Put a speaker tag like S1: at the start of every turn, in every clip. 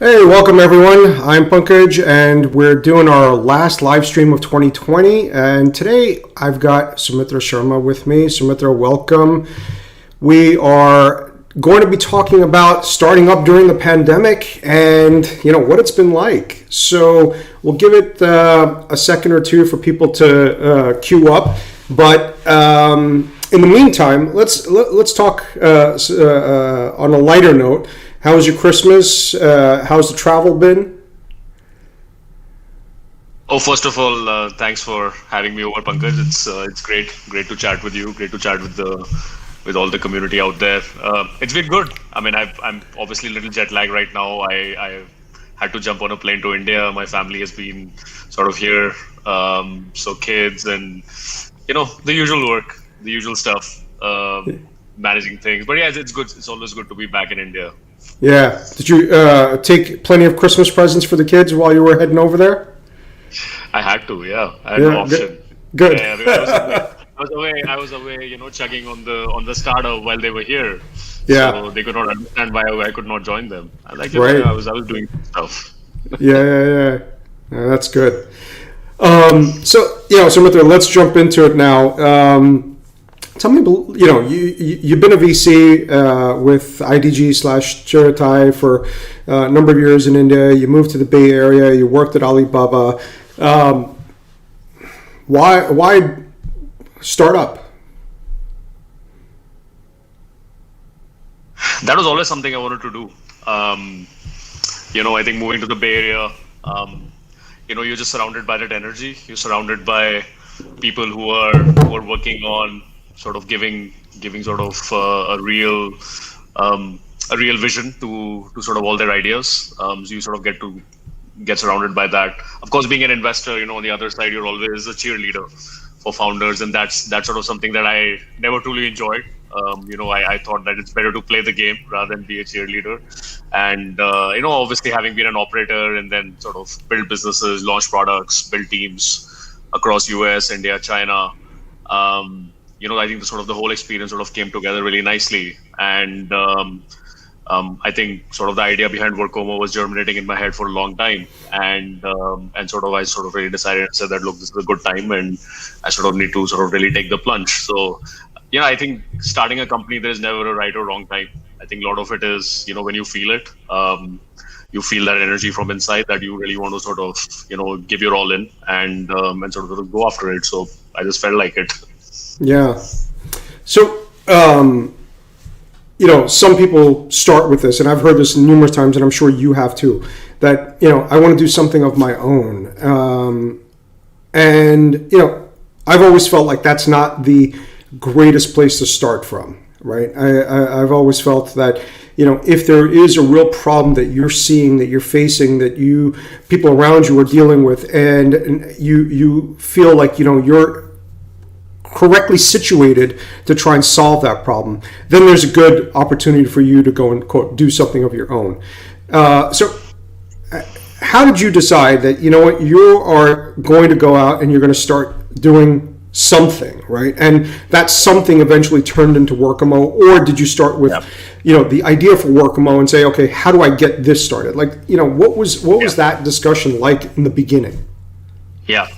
S1: Hey, welcome everyone. I'm Pankaj, and we're doing our last live stream of 2020. And today I've got Soumitra Sharma with me. Soumitra, welcome. We are going to be talking about starting up during the pandemic and what it's been like. So we'll give it a second or two for people to queue up. But in the meantime, let's talk on a lighter note. How was your Christmas? How's the travel been?
S2: Oh, first of all, thanks for having me over, Pankaj. It's great to chat with you. Great to chat with all the community out there. It's been good. I mean, I'm obviously a little jet lagged right now. I had to jump on a plane to India. My family has been sort of here, so kids and the usual work, the usual stuff, managing things. But yeah, it's good. It's always good to be back in India.
S1: Yeah. Did you take plenty of Christmas presents for the kids while you were heading over there?
S2: I had to, yeah. I had no option.
S1: Good.
S2: Yeah, I was away, chugging on the starter while they were here.
S1: Yeah.
S2: So they could not understand why I could not join them. I like,
S1: Right.
S2: I was doing stuff.
S1: Yeah. That's good. Soumitra, let's jump into it now. Tell me, you've been a VC with IDG/Chiratai for a number of years in India. You moved to the Bay Area. You worked at Alibaba. Why start up?
S2: That was always something I wanted to do. I think moving to the Bay Area, you're just surrounded by that energy. You're surrounded by people who are working on sort of giving sort of a real vision to sort of all their ideas. So you sort of get surrounded by that. Of course, being an investor, on the other side, you're always a cheerleader for founders, and that's sort of something that I never truly enjoyed. I thought that it's better to play the game rather than be a cheerleader. And obviously having been an operator and then sort of build businesses, launch products, build teams across US, India, China. I think the whole experience sort of came together really nicely. And I think sort of the idea behind Workomo was germinating in my head for a long time. And I sort of really decided and said that, look, this is a good time and I sort of need to sort of really take the plunge. So, I think starting a company, there's never a right or wrong time. I think a lot of it is, when you feel it, you feel that energy from inside that you really want to sort of, give your all in and sort of go after it. So I just felt like it.
S1: Yeah. So, some people start with this, and I've heard this numerous times, and I'm sure you have too, that, I want to do something of my own. I've always felt like that's not the greatest place to start from, right? I've always felt that, if there is a real problem that you're seeing, that you're facing, that people around you are dealing with, and you feel like, you're correctly situated to try and solve that problem, then there's a good opportunity for you to go and, quote, do something of your own. So how did you decide that, you are going to go out and you're going to start doing something, right? And that something eventually turned into Workimo, or did you start with, the idea for Workimo and say, okay, how do I get this started? Like, what was that discussion like in the beginning?
S2: Yeah.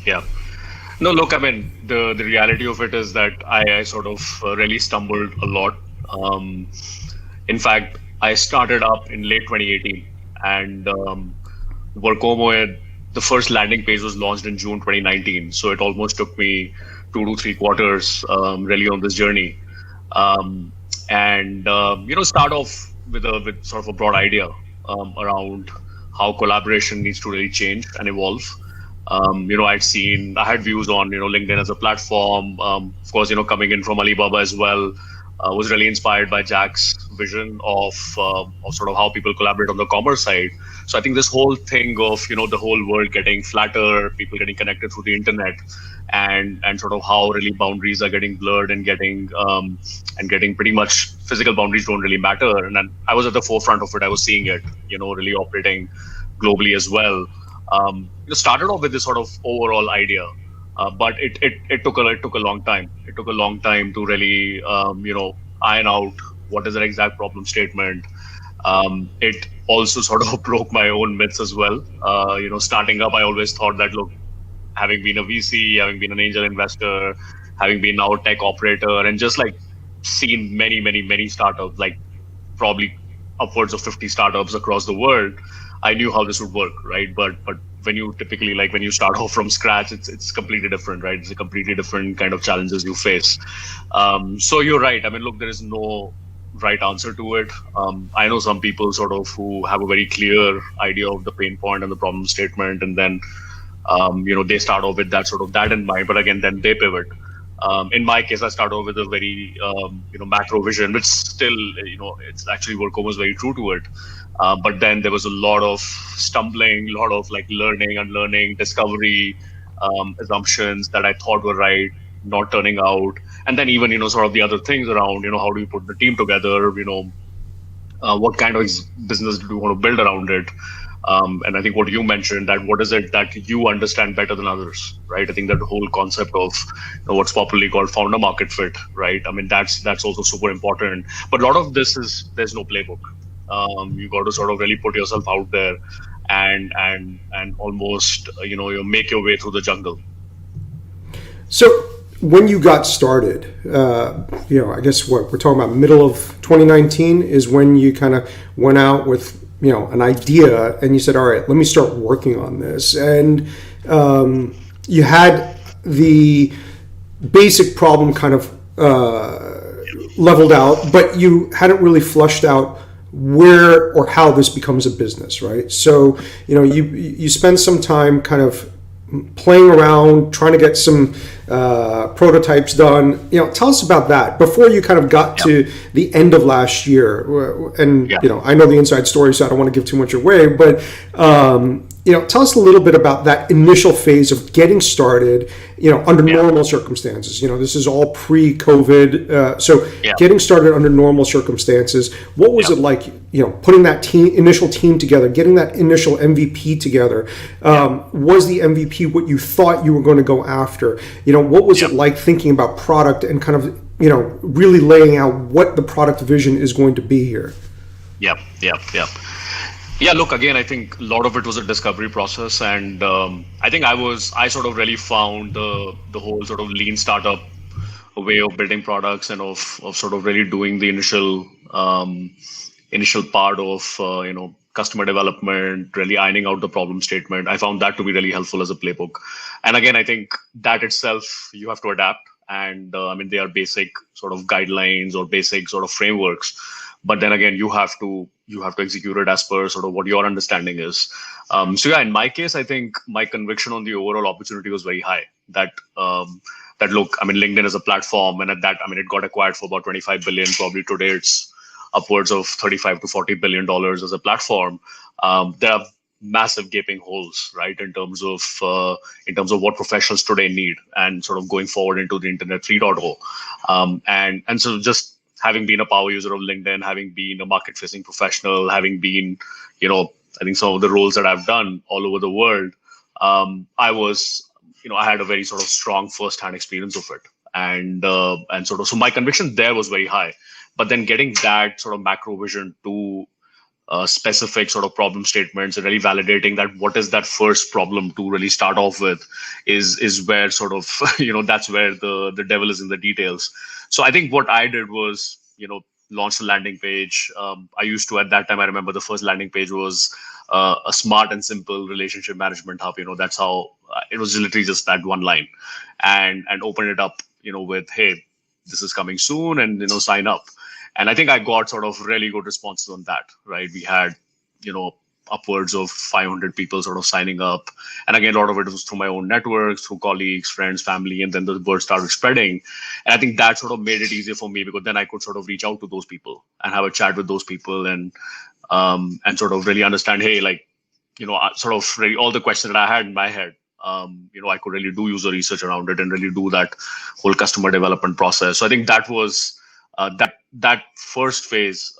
S2: No, look, I mean, the reality of it is that I sort of really stumbled a lot. In fact, I started up in late 2018 and Workomo, the first landing page was launched in June 2019. So it almost took me 2 to 3 quarters really on this journey. Start off with sort of a broad idea around how collaboration needs to really change and evolve. I had views on, LinkedIn as a platform. Of course, coming in from Alibaba as well, was really inspired by Jack's vision of sort of how people collaborate on the commerce side. So I think this whole thing of, the whole world getting flatter, people getting connected through the internet, and sort of how really boundaries are getting blurred and getting pretty much physical boundaries don't really matter. And then I was at the forefront of it. I was seeing it, really operating globally as well. Started off with this sort of overall idea, but it took a long time. It took a long time to really iron out what is the exact problem statement. It also sort of broke my own myths as well. Starting up, I always thought that, look, having been a VC, having been an angel investor, having been now a tech operator, and just like seen many, many, many startups, like probably upwards of 50 startups across the world, I knew how this would work, right? But when you typically, like when you start off from scratch, it's completely different, right? It's a completely different kind of challenges you face. So you're right. I mean, look, there is no right answer to it. I know some people sort of who have a very clear idea of the pain point and the problem statement, and then they start off with that sort of that in mind, but again, then they pivot. In my case, I start off with a very macro vision, which still it's actually Workomo was very true to it. But then there was a lot of stumbling, a lot of like learning, unlearning, discovery, assumptions that I thought were right, not turning out, and then even sort of the other things around how do you put the team together, what kind of business do you want to build around it? And I think what you mentioned, that what is it that you understand better than others, right? I think that whole concept of what's popularly called founder market fit, right? I mean, that's also super important. But a lot of this is there's no playbook. You got to sort of really put yourself out there and almost you make your way through the jungle.
S1: So when you got started, I guess what we're talking about, middle of 2019 is when you kind of went out with an idea and you said, all right, let me start working on this. And you had the basic problem kind of leveled out, but you hadn't really flushed out where or how this becomes a business, right? So, you spend some time kind of playing around, trying to get some prototypes done. Tell us about that before you kind of got to the end of last year. And I know the inside story, so I don't want to give too much away. But tell us a little bit about that initial phase of getting started. Under normal circumstances. This is all pre-COVID. So getting started under normal circumstances. What was it like? Putting that initial team together, getting that initial MVP together. Was the MVP what you thought you were going to go after? What was it like thinking about product and kind of really laying out what the product vision is going to be here?
S2: Yep. Yeah, look, again, I think a lot of it was a discovery process, and I think I sort of really found the whole sort of lean startup way of building products and of sort of really doing the initial part of customer development, really ironing out the problem statement. I found that to be really helpful as a playbook. And again, I think that itself you have to adapt, and I mean, they are basic sort of guidelines or basic sort of frameworks. But then again, you have to execute it as per sort of what your understanding is. So yeah, in my case, I think my conviction on the overall opportunity was very high. That look, I mean, LinkedIn is a platform, and at that, I mean, it got acquired for about 25 billion. Probably today, it's upwards of 35 to 40 billion dollars as a platform. There are massive gaping holes, right, in terms of what professionals today need, and sort of going forward into the Internet 3.0. And so just having been a power user of LinkedIn, having been a market-facing professional, having been, I think some of the roles that I've done all over the world, I was, I had a very sort of strong first-hand experience of it, and sort of, so my conviction there was very high. But then getting that sort of macro vision to specific sort of problem statements and really validating that what is that first problem to really start off with is where sort of that's where the devil is in the details. So I think what I did was launch the landing page. I used to, at that time, I remember the first landing page was a smart and simple relationship management hub. That's how it was, literally just that one line, and open it up with, hey, this is coming soon, and sign up. And I think I got sort of really good responses on that, right? We had, upwards of 500 people sort of signing up. And again, a lot of it was through my own networks, through colleagues, friends, family, and then the word started spreading. And I think that sort of made it easier for me, because then I could sort of reach out to those people and have a chat with those people, and sort of really understand, hey, like, sort of really all the questions that I had in my head. I could really do user research around it and really do that whole customer development process. So I think that was that first phase.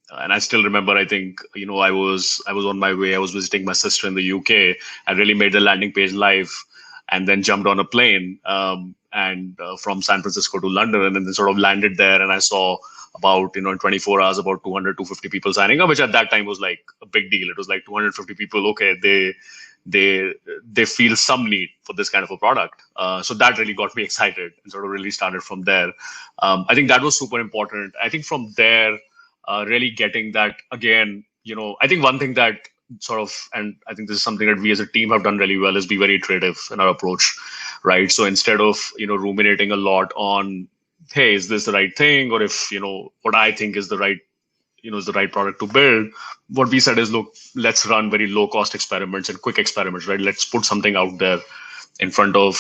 S2: And I still remember, I think, I was on my way. I was visiting my sister in the UK. I really made the landing page live. and then jumped on a plane and from San Francisco to London, and then sort of landed there. And I saw about, in 24 hours, about 200, 250 people signing up, which at that time was like a big deal. It was like 250 people. Okay, they they feel some need for this kind of a product. So that really got me excited and sort of really started from there. I think that was super important. I think from there, really getting that again, I think one thing that sort of, and I think this is something that we as a team have done really well, is be very iterative in our approach, right? So instead of, ruminating a lot on, hey, is this the right thing? Or if, what I think is the right, is the right product to build, what we said is, look, let's run very low cost experiments and quick experiments, right? Let's put something out there in front of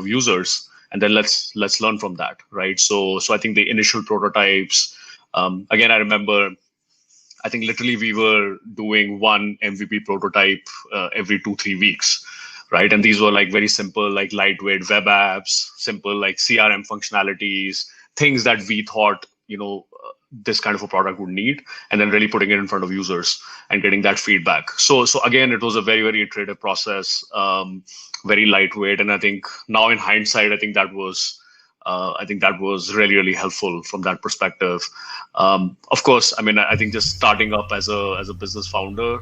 S2: users, and then let's learn from that, right? So I think the initial prototypes, again, I remember, I think literally we were doing one MVP prototype every 2-3 weeks, right? And these were like very simple, like lightweight web apps, simple like CRM functionalities, things that we thought, this kind of a product would need, and then really putting it in front of users and getting that feedback. So again, it was a very, very iterative process, very lightweight. And I think now in hindsight, I think that was really, really helpful from that perspective. Of course, I mean, I think just starting up as a business founder,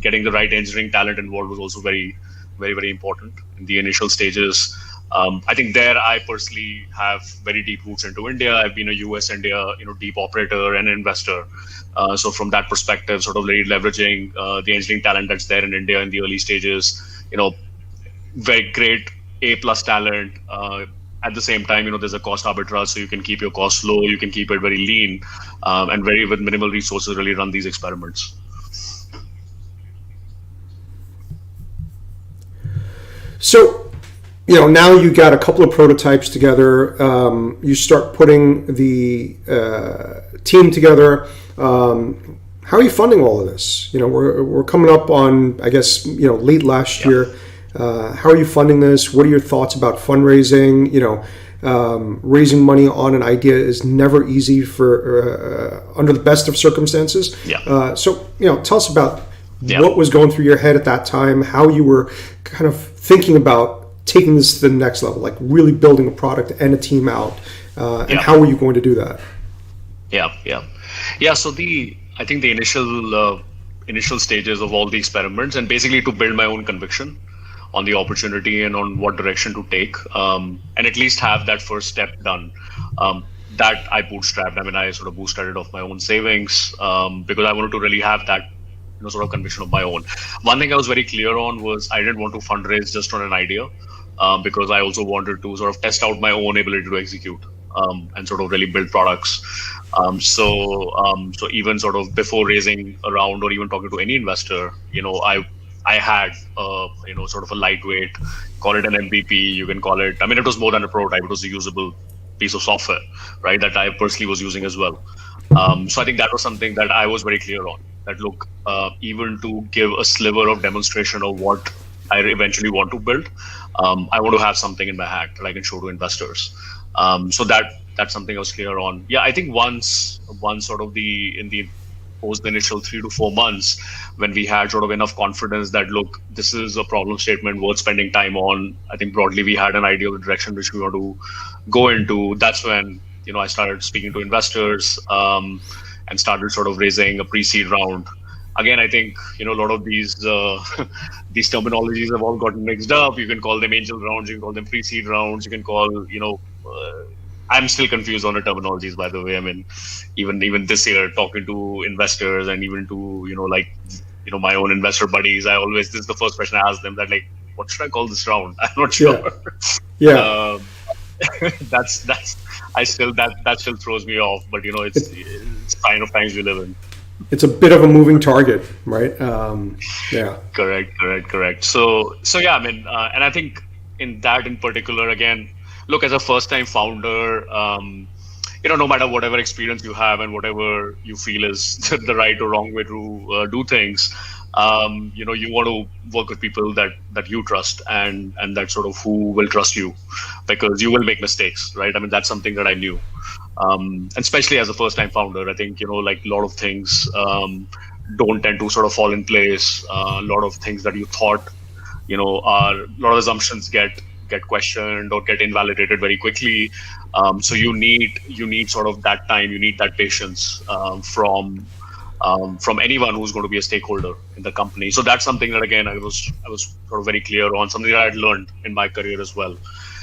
S2: getting the right engineering talent involved was also very, very, very important in the initial stages. I think there I personally have very deep roots into India. I've been a US India, deep operator and investor. So from that perspective, sort of really leveraging the engineering talent that's there in India in the early stages, very great A+ talent. At the same time, there's a cost arbitrage, so you can keep your costs low, you can keep it very lean, and very with minimal resources, really run these experiments.
S1: So, now you got a couple of prototypes together. You start putting the team together. How are you funding all of this? We're coming up on, I guess, late last year. How are you funding this? What are your thoughts about fundraising? Raising money on an idea is never easy for under the best of circumstances.
S2: Yeah.
S1: So tell us about what was going through your head at that time, how you were kind of thinking about taking this to the next level, like really building a product and a team out, and how were you going to do that?
S2: Yeah. So I think the initial stages of all the experiments, and basically to build my own conviction on the opportunity and on what direction to take, and at least have that first step done. That I bootstrapped. I mean, I sort of bootstrapped it off my own savings, because I wanted to really have that sort of conviction of my own. One thing I was very clear on was I didn't want to fundraise just on an idea, because I also wanted to sort of test out my own ability to execute, and sort of really build products. So even sort of before raising a round or even talking to any investor, I had sort of a lightweight, call it an MVP, you can call it, I mean, it was more than a prototype, it was a usable piece of software, right, that I personally was using as well. So I think that was something that I was very clear on, that look, even to give a sliver of demonstration of what I eventually want to build, I want to have something in my hat that I can show to investors. So that's something I was clear on. Yeah, I think once sort of in the post the initial 3 to 4 months, when we had sort of enough confidence that, look, this is a problem statement worth spending time on, I think broadly we had an idea of the direction which we want to go into. That's when, I started speaking to investors, and started sort of raising a pre-seed round. Again, I think, a lot of these these terminologies have all gotten mixed up. You can call them angel rounds, you can call them pre-seed rounds, you can call, I'm still confused on the terminologies, by the way. I mean, even this year, talking to investors and even to, my own investor buddies, this is the first question I ask them, that like, what should I call this round? I'm not sure.
S1: Yeah.
S2: That's that still throws me off, but it's kind of times we live in.
S1: It's a bit of a moving target, right? Yeah.
S2: Correct. So yeah, I mean, and I think in particular, again, look, as a first-time founder, no matter whatever experience you have and whatever you feel is the right or wrong way to do things, you want to work with people that you trust and that sort of who will trust you, because you will make mistakes, right? I mean, that's something that I knew. And especially as a first-time founder, I think, like a lot of things don't tend to sort of fall in place. A lot of things that you thought a lot of assumptions get questioned or get invalidated very quickly. So you need sort of that time, you need that patience from anyone who's going to be a stakeholder in the company. So that's something that again I was sort of very clear on, something that I had learned in my career as well.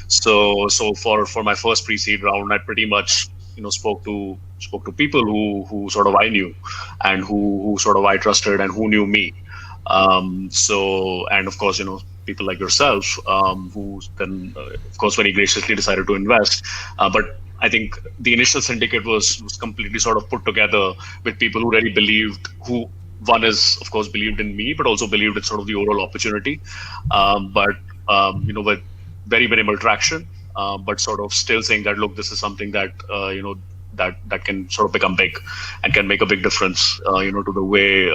S2: So for my first pre-seed round, I pretty much spoke to people who sort of I knew and who sort of I trusted and who knew me. And of course, people like yourself, who then, of course, very graciously decided to invest. But I think the initial syndicate was completely sort of put together with people who really believed, who one is, of course, believed in me, but also believed in sort of the overall opportunity. But with very minimal traction, but sort of still saying that, look, this is something that, that can sort of become big and can make a big difference, to the way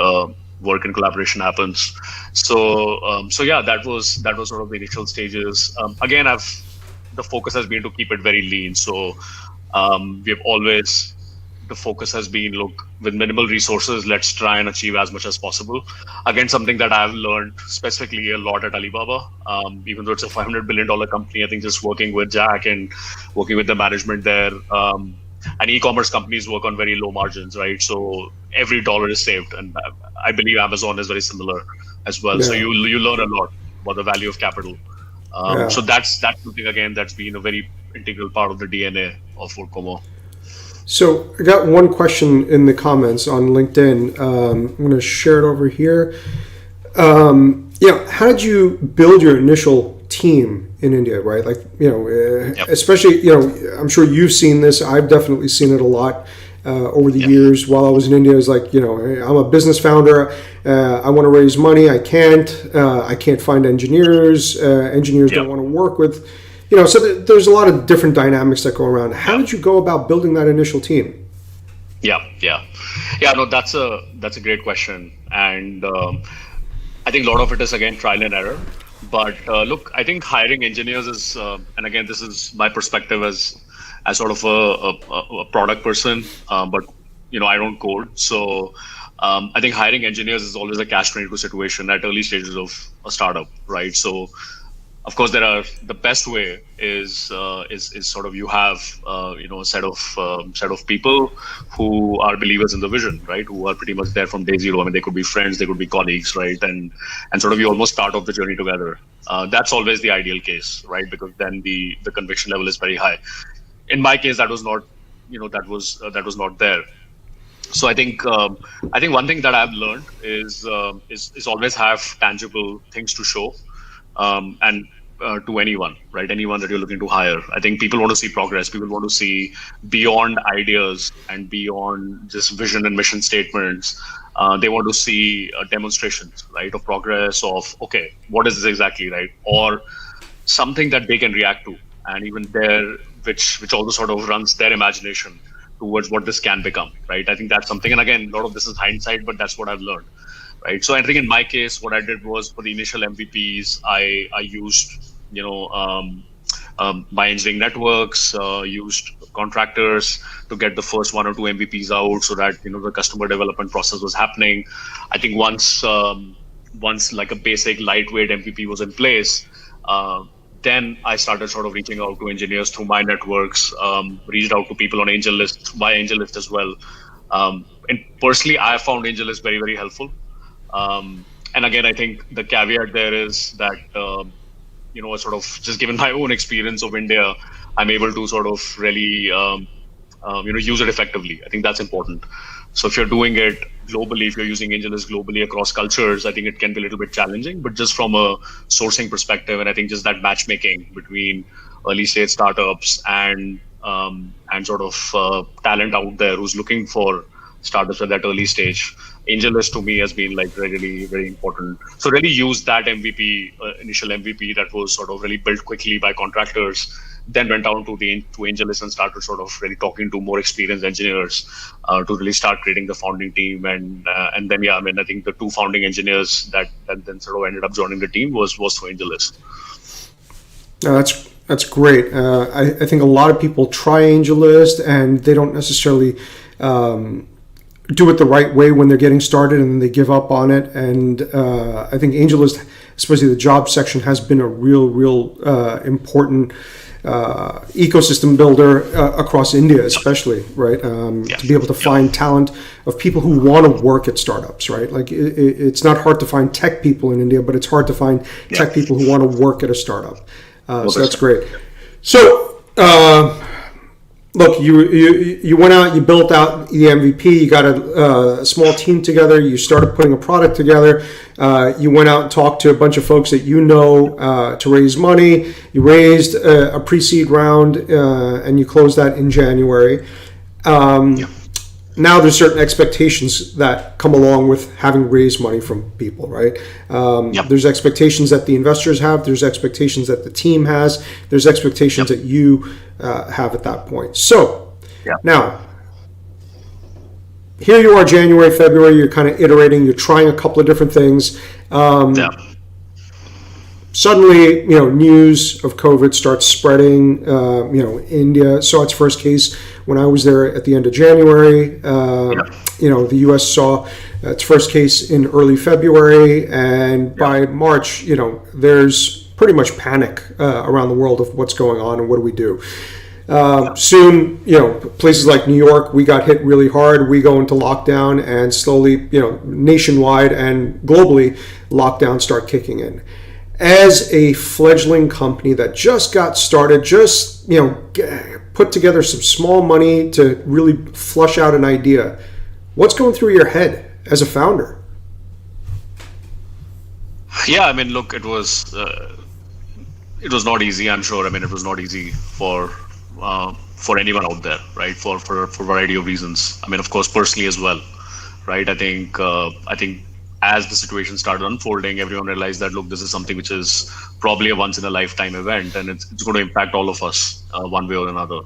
S2: work and collaboration happens. So yeah, that was sort of the initial stages. Again, the focus has been to keep it very lean. So we have always the focus has been, look, with minimal resources, let's try and achieve as much as possible. Again, something that I've learned specifically a lot at Alibaba, even though it's a $500 billion company, I think just working with Jack and working with the management there, and e-commerce companies work on very low margins, right? So every dollar is saved, and I believe Amazon is very similar as well. So
S1: Yeah.
S2: you learn a lot about the value of capital. So
S1: Yeah.
S2: that's something again that's been a very integral part of the DNA of Workomo.
S1: So I got one question in the comments on LinkedIn. I'm going to share it over here. How did you build your initial team in India, right? Like,
S2: Yep.
S1: especially, I'm sure you've seen this. I've definitely seen it a lot over the
S2: Yep.
S1: years while I was in India. It's like, hey, I'm a business founder. I want to raise money. I can't. I can't find engineers. Engineers don't
S2: Yep.
S1: want to work with, so there's a lot of different dynamics that go around. How
S2: Yep.
S1: did you go about building that initial team?
S2: Yeah. No, that's a great question, and I think a lot of it is again trial and error. But look, I think hiring engineers is, and again, this is my perspective as sort of a product person, but I don't code, so I think hiring engineers is always a catch-22 situation at early stages of a startup, right? So of course the best way is sort of you have a set of people who are believers in the vision, right, who are pretty much there from day zero. I mean, they could be friends, they could be colleagues, right, and sort of you almost start off the journey together. That's always the ideal case, right, because then the conviction level is very high. In my case, that was not that was not there. So I think one thing that I've learned is always have tangible things to show, and to anyone, right? Anyone that you're looking to hire. I think people want to see progress. People want to see beyond ideas and beyond just vision and mission statements. They want to see demonstrations, right, of progress, of, okay, what is this exactly, right? Or something that they can react to. And even there, which also sort of runs their imagination towards what this can become, right? I think that's something, and again, a lot of this is hindsight, but that's what I've learned, right? So I think in my case, what I did was, for the initial MVPs, I used my engineering networks, used contractors to get the first one or two MVPs out, so that the customer development process was happening. I think once like a basic lightweight MVP was in place, then I started sort of reaching out to engineers through my networks, reached out to people on AngelList as well. And personally, I found AngelList very, very helpful. And again, I think the caveat there is that, sort of just given my own experience of India, I'm able to sort of really, use it effectively. I think that's important. So if you're doing it globally, if you're using AngelList globally across cultures, I think it can be a little bit challenging. But just from a sourcing perspective, and I think just that matchmaking between early stage startups and sort of talent out there who's looking for startups at that early stage, AngelList to me has been like really, very important. So really use that MVP, initial MVP that was sort of really built quickly by contractors, then went down to AngelList and started sort of really talking to more experienced engineers to really start creating the founding team. And then, yeah, I mean, I think the two founding engineers that then sort of ended up joining the team was through AngelList.
S1: No, that's great. I think a lot of people try AngelList and they don't necessarily do it the right way when they're getting started and they give up on it. And I think AngelList, especially the job section, has been a real important ecosystem builder across India, especially, right? To be able to find talent of people who want to work at startups, right? Like it's not hard to find tech people in India, but it's hard to find tech people who want to work at a startup. So that's great. So look, you went out, you built out the MVP, you got a small team together, you started putting a product together, you went out and talked to a bunch of folks that you know to raise money, you raised a pre-seed round, and you closed that in January. Now there's certain expectations that come along with having raised money from people, right? There's expectations that the investors have, there's expectations that the team has, there's expectations that you have at that point. So now, here you are, January, February, you're kind of iterating, you're trying a couple of different things. Suddenly, news of COVID starts spreading. India saw its first case when I was there at the end of January. The U.S. saw its first case in early February, and by March, there's pretty much panic around the world of what's going on and what do we do. Soon, places like New York, we got hit really hard. We go into lockdown, and slowly, nationwide and globally, lockdowns start kicking in. As a fledgling company that just got started, just put together some small money to really flush out an idea, what's going through your head as a founder?
S2: Yeah, I mean, look, it was not easy. I'm sure. I mean, it was not easy for anyone out there, right? For a variety of reasons. I mean, of course, personally as well, right? I think as the situation started unfolding, everyone realized that, look, this is something which is probably a once in a lifetime event, and it's going to impact all of us one way or another.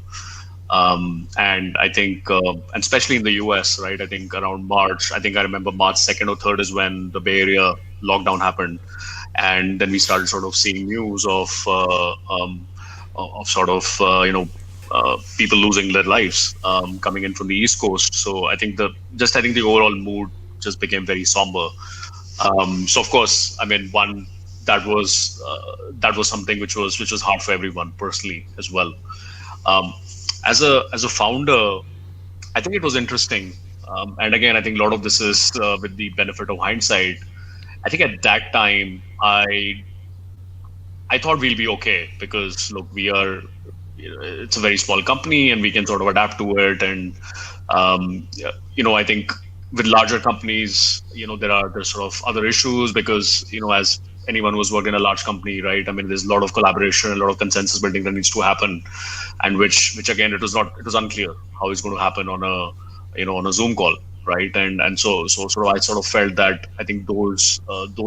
S2: And I think, and especially in the US, right? I think around March, I remember March 2nd or 3rd is when the Bay Area lockdown happened. And then we started sort of seeing news of people losing their lives coming in from the East Coast. So I think the overall mood just became very somber. So of course, I mean, that was something which was hard for everyone personally as well. As a founder, I think it was interesting. And again, I think a lot of this is with the benefit of hindsight. I think at that time, I thought we'll be okay because look, it's a very small company and we can sort of adapt to it. And I think with larger companies, there's sort of other issues because as anyone who's worked in a large company, right? I mean, there's a lot of collaboration, a lot of consensus building that needs to happen, and which again, it was unclear how it's going to happen on a Zoom call, right? And so I sort of felt that I think those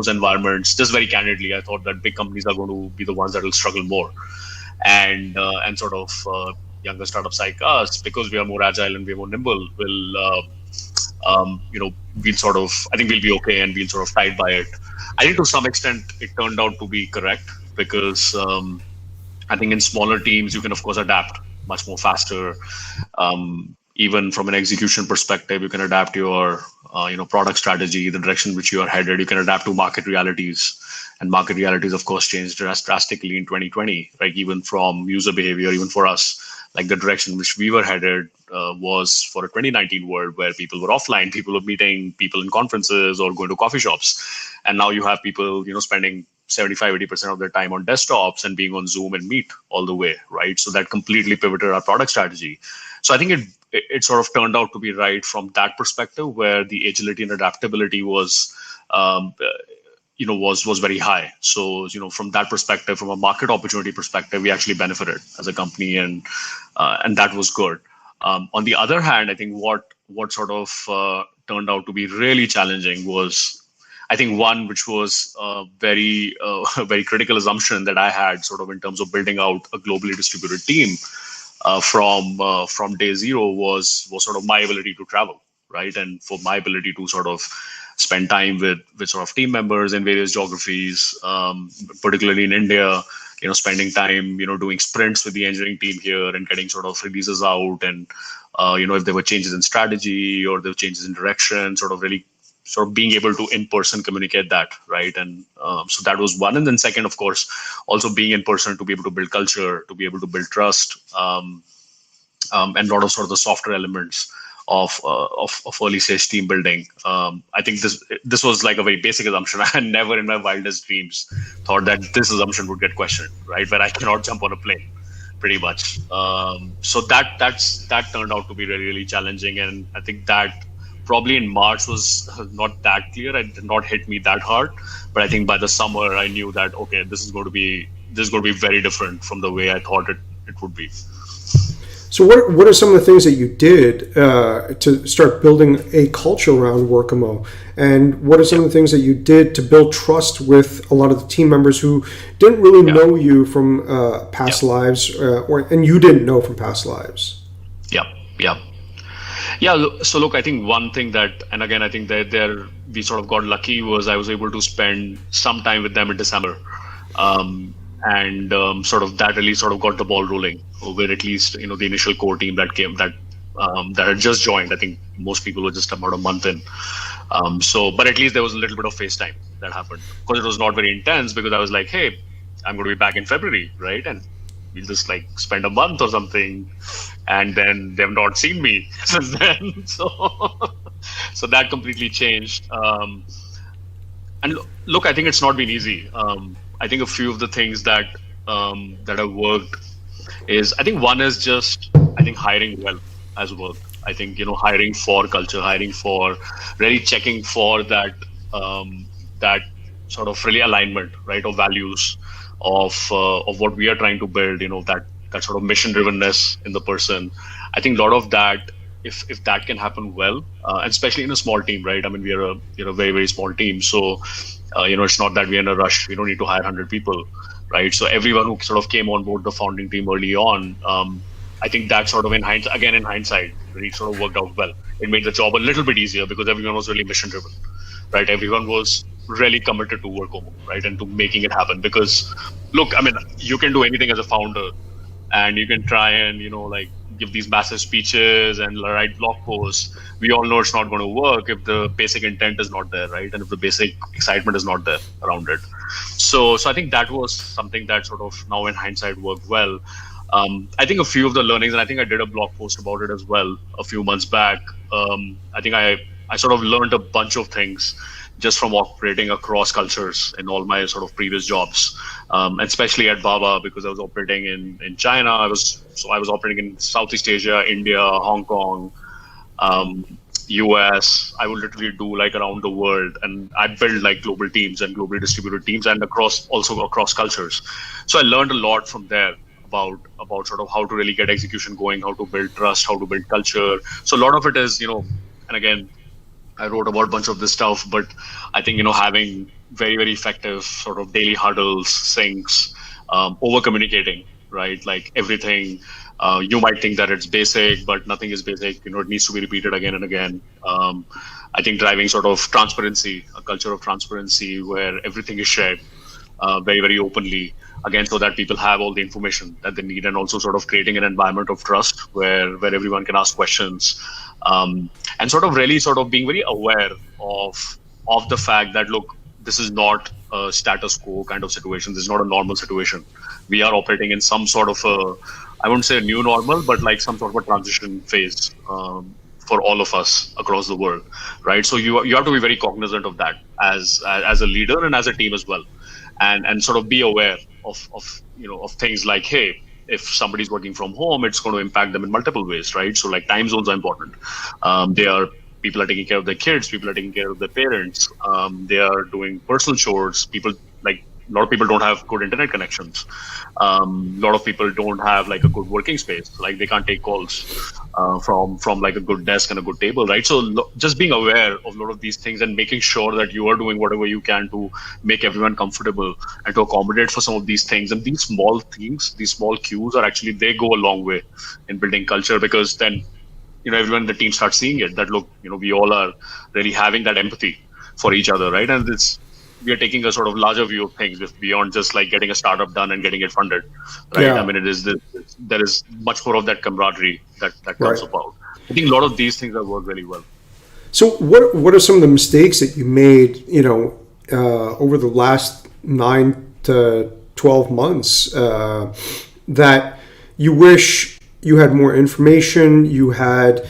S2: environments, just very candidly, I thought that big companies are going to be the ones that will struggle more, and sort of younger startups like us, because we are more agile and we're more nimble, will I think we'll be okay and we'll sort of tide by it. I think to some extent it turned out to be correct because I think in smaller teams you can of course adapt much more faster. Even from an execution perspective, you can adapt your product strategy, the direction which you are headed. You can adapt to market realities, and market realities of course changed drastically in 2020. Like even from user behavior, even for us, like the direction which we were headed was for a 2019 world where people were offline, people were meeting people in conferences or going to coffee shops. And now you have people, spending 75-80% of their time on desktops and being on Zoom and Meet all the way, right? So that completely pivoted our product strategy. So I think it sort of turned out to be right from that perspective, where the agility and adaptability was very high. So, from that perspective, from a market opportunity perspective, we actually benefited as a company, and that was good. On the other hand, I think what sort of turned out to be really challenging was, I think, one which was a very critical assumption that I had sort of in terms of building out a globally distributed team from day zero was sort of my ability to travel, right? And for my ability to sort of spend time with sort of team members in various geographies, particularly in India, spending time, doing sprints with the engineering team here and getting sort of releases out, and if there were changes in strategy or there were changes in direction, sort of really sort of being able to in person communicate that, right? And so that was one. And then second, of course, also being in person to be able to build culture, to be able to build trust, and a lot of sort of the softer elements of early stage team building. I think this was like a very basic assumption. I never in my wildest dreams thought that this assumption would get questioned, right? Where I cannot jump on a plane, pretty much. So that turned out to be really, really challenging, and I think that probably in March was not that clear. It did not hit me that hard, but I think by the summer I knew that okay, this is going to be very different from the way I thought it would be.
S1: So what are some of the things that you did to start building a culture around Workimo? And what are some of the things that you did to build trust with a lot of the team members who didn't really know you from past lives, and you didn't know from past lives?
S2: Yeah, yeah. Yeah, so look, I think one thing that, and again, I think that there we sort of got lucky was I was able to spend some time with them in December, and sort of that really sort of got the ball rolling. Where at least the initial core team that had just joined. I think most people were just about a month in. But at least there was a little bit of face time that happened. Of course, it was not very intense because I was like, hey, I'm going to be back in February, right? And we'll just like spend a month or something, and then they've not seen me since then. So that completely changed. And look, I think it's not been easy. I think a few of the things that have worked is, I think one is just, I think hiring well has worked. I think hiring for culture, hiring for really checking for that sort of really alignment, right, of values, of what we are trying to build. That sort of mission drivenness in the person. I think a lot of that, if that can happen well, and especially in a small team, right? I mean, we're a very, very small team, so it's not that we're in a rush. We don't need to hire 100 people, right? So everyone who sort of came on board the founding team early on, I think that sort of in hindsight, really sort of worked out well. It made the job a little bit easier because everyone was really mission driven, right? Everyone was really committed to Workomo, right, and to making it happen. Because look, I mean, you can do anything as a founder, and you can try and like give these massive speeches and write blog posts. We all know it's not going to work if the basic intent is not there, right, and if the basic excitement is not there around it. So I think that was something that sort of now in hindsight worked well. I think a few of the learnings, and I think I did a blog post about it as well a few months back. I think I sort of learned a bunch of things just from operating across cultures in all my sort of previous jobs, and especially at Baba, because I was operating in China. I was operating in Southeast Asia, India, Hong Kong, US. I would literally do like around the world, and I build like global teams and globally distributed teams, and also across cultures. So I learned a lot from there about sort of how to really get execution going, how to build trust, how to build culture. So a lot of it is, and again, I wrote about a bunch of this stuff, but I think, having very, very effective sort of daily huddles, syncs, over communicating, right? Like everything, you might think that it's basic, but nothing is basic. It needs to be repeated again and again. I think driving sort of transparency, a culture of transparency where everything is shared very, very openly, again, so that people have all the information that they need, and also sort of creating an environment of trust where everyone can ask questions, and sort of really sort of being very aware of the fact that, look, this is not a status quo kind of situation. This is not a normal situation. We are operating in some sort of I wouldn't say a new normal, but like some sort of a transition phase for all of us across the world, right? So you have to be very cognizant of that as a leader and as a team as well, and sort of be aware of things like, hey, if somebody's working from home, it's going to impact them in multiple ways, right? So like time zones are important. People are taking care of their kids, people are taking care of their parents, they are doing personal chores. People, like, a lot of people don't have good internet connections. A lot of people don't have like a good working space, like they can't take calls from like a good desk and a good table, right? So just being aware of a lot of these things and making sure that you are doing whatever you can to make everyone comfortable and to accommodate for some of these things. And these small things, these small cues are actually, they go a long way in building culture, because then everyone in the team starts seeing it, that look, we all are really having that empathy for each other, right? And we are taking a sort of larger view of things, if beyond just like getting a startup done and getting it funded, right? I
S1: Yeah.
S2: mean, it is there is much more of that camaraderie that comes
S1: Right.
S2: about. I think a lot of these things have worked really well.
S1: So what are some of the mistakes that you made, over the last 9 to 12 months, that you wish you had more information, you had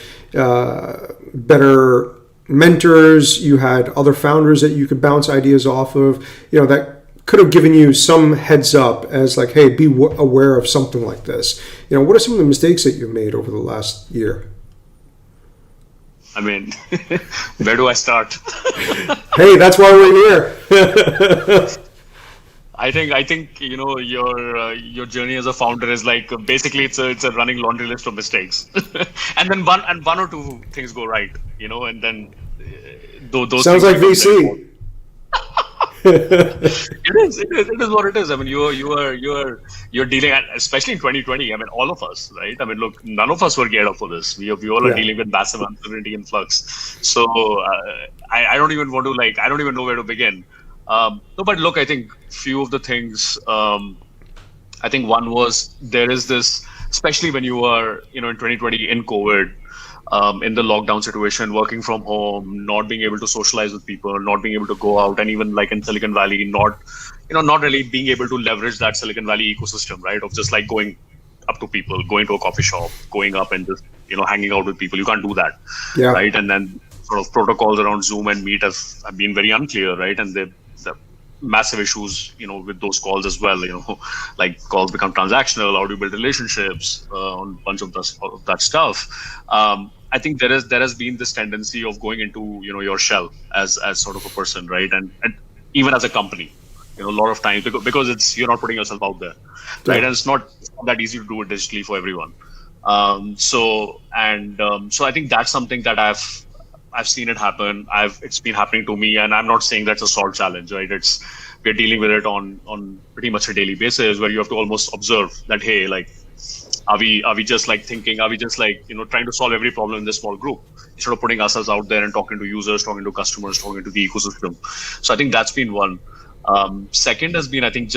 S1: better mentors, you had other founders that you could bounce ideas off of, that could have given you some heads up as like, hey, be aware of something like this. What are some of the mistakes that you made over the last year?
S2: I mean, where do I start?
S1: Hey, that's why we're here.
S2: I think your journey as a founder is like basically it's a running laundry list of mistakes, and then one or two things go right, and then those
S1: Sounds
S2: things
S1: like
S2: become very important.
S1: VC.
S2: It is what it is. I mean, you're dealing, especially in 2020. I mean, all of us, right? I mean, look, none of us were geared up for this. We all are
S1: Yeah.
S2: dealing with massive uncertainty and flux. So I don't even want to I don't even know where to begin. No, but look, I think few of the things. I think one was there is this, especially when you are, in 2020 in COVID, in the lockdown situation, working from home, not being able to socialize with people, not being able to go out, and even like in Silicon Valley, not really being able to leverage that Silicon Valley ecosystem, right? Of just like going up to people, going to a coffee shop, going up and just, hanging out with people. You can't do that,
S1: Yeah.
S2: right? And then sort of protocols around Zoom and Meet have been very unclear, right? And the massive issues, with those calls as well. Like calls become transactional. How do you build relationships on a bunch of that stuff? I think there has been this tendency of going into your shell as sort of a person, right? And even as a company, a lot of times because you're not putting yourself out there, right?
S1: Yeah.
S2: And it's not that easy to do it digitally for everyone. So I think that's something that I've seen it happen. It's been happening to me, and I'm not saying that's a solved challenge, right? We're dealing with it on pretty much a daily basis, where you have to almost observe that, hey, like, are we just like thinking? Are we just like trying to solve every problem in this small group instead of putting ourselves out there and talking to users, talking to customers, talking to the ecosystem? So I think that's been one. Second has been I think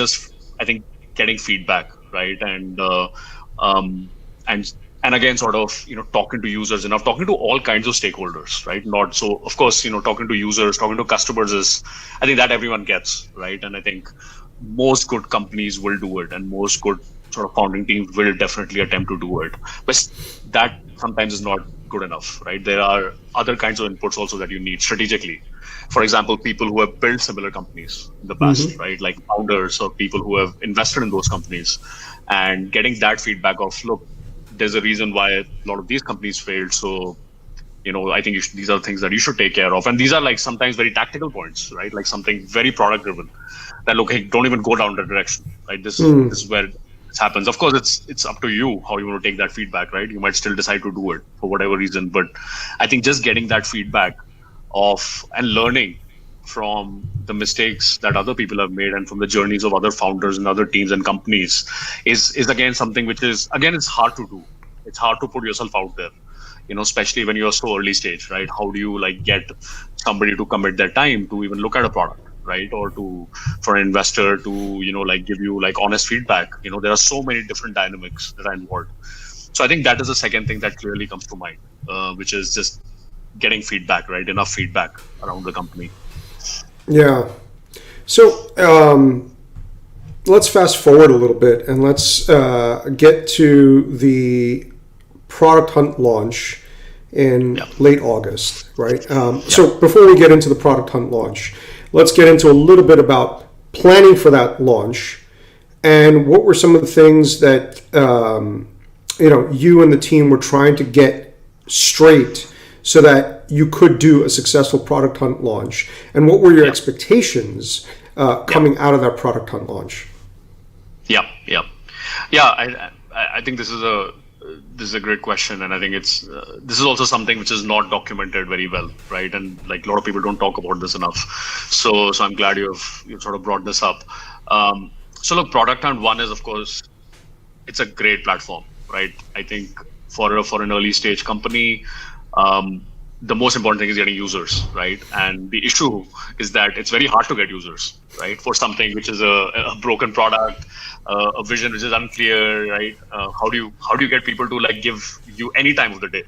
S2: getting feedback, right? Um, and and again, sort of talking to users enough, talking to all kinds of stakeholders, right? Not so, of course, talking to users, talking to customers is, I think that everyone gets, right? And I think most good companies will do it, and most good sort of founding teams will definitely attempt to do it, but that sometimes is not good enough, right? There are other kinds of inputs also that you need strategically. For example, people who have built similar companies in the past, right? Like founders or people who have invested in those companies, and getting that feedback of, look, there's a reason why a lot of these companies failed. So, I think these are things that you should take care of. And these are like sometimes very tactical points, right? Like something very product driven that, look, hey, don't even go down that direction, right? This is where this happens. Of course, it's up to you how you want to take that feedback, right? You might still decide to do it for whatever reason. But I think just getting that feedback and learning from the mistakes that other people have made and from the journeys of other founders and other teams and companies is again something which is, again, it's hard to do. It's hard to put yourself out there, especially when you're so early stage, right? How do you like get somebody to commit their time to even look at a product, right? Or for an investor to like give you like honest feedback. There are so many different dynamics that are involved. So I think that is the second thing that clearly comes to mind, which is just getting feedback, right? Enough feedback around the company.
S1: Yeah. So let's fast forward a little bit and let's get to the product hunt launch in late August, right? So before we get into the product hunt launch, let's get into a little bit about planning for that launch and what were some of the things that you and the team were trying to get straight so that you could do a successful product hunt launch, and what were your expectations coming out of that product hunt launch?
S2: I think this is a great question, and I think this is also something which is not documented very well, right? And like a lot of people don't talk about this enough. So I'm glad you've sort of brought this up. So look, Product Hunt One is, of course, it's a great platform, right? I think for an early stage company, the most important thing is getting users, right? And the issue is that it's very hard to get users, right? For something which is a broken product, a vision which is unclear, right? How do you get people to like give you any time of the day,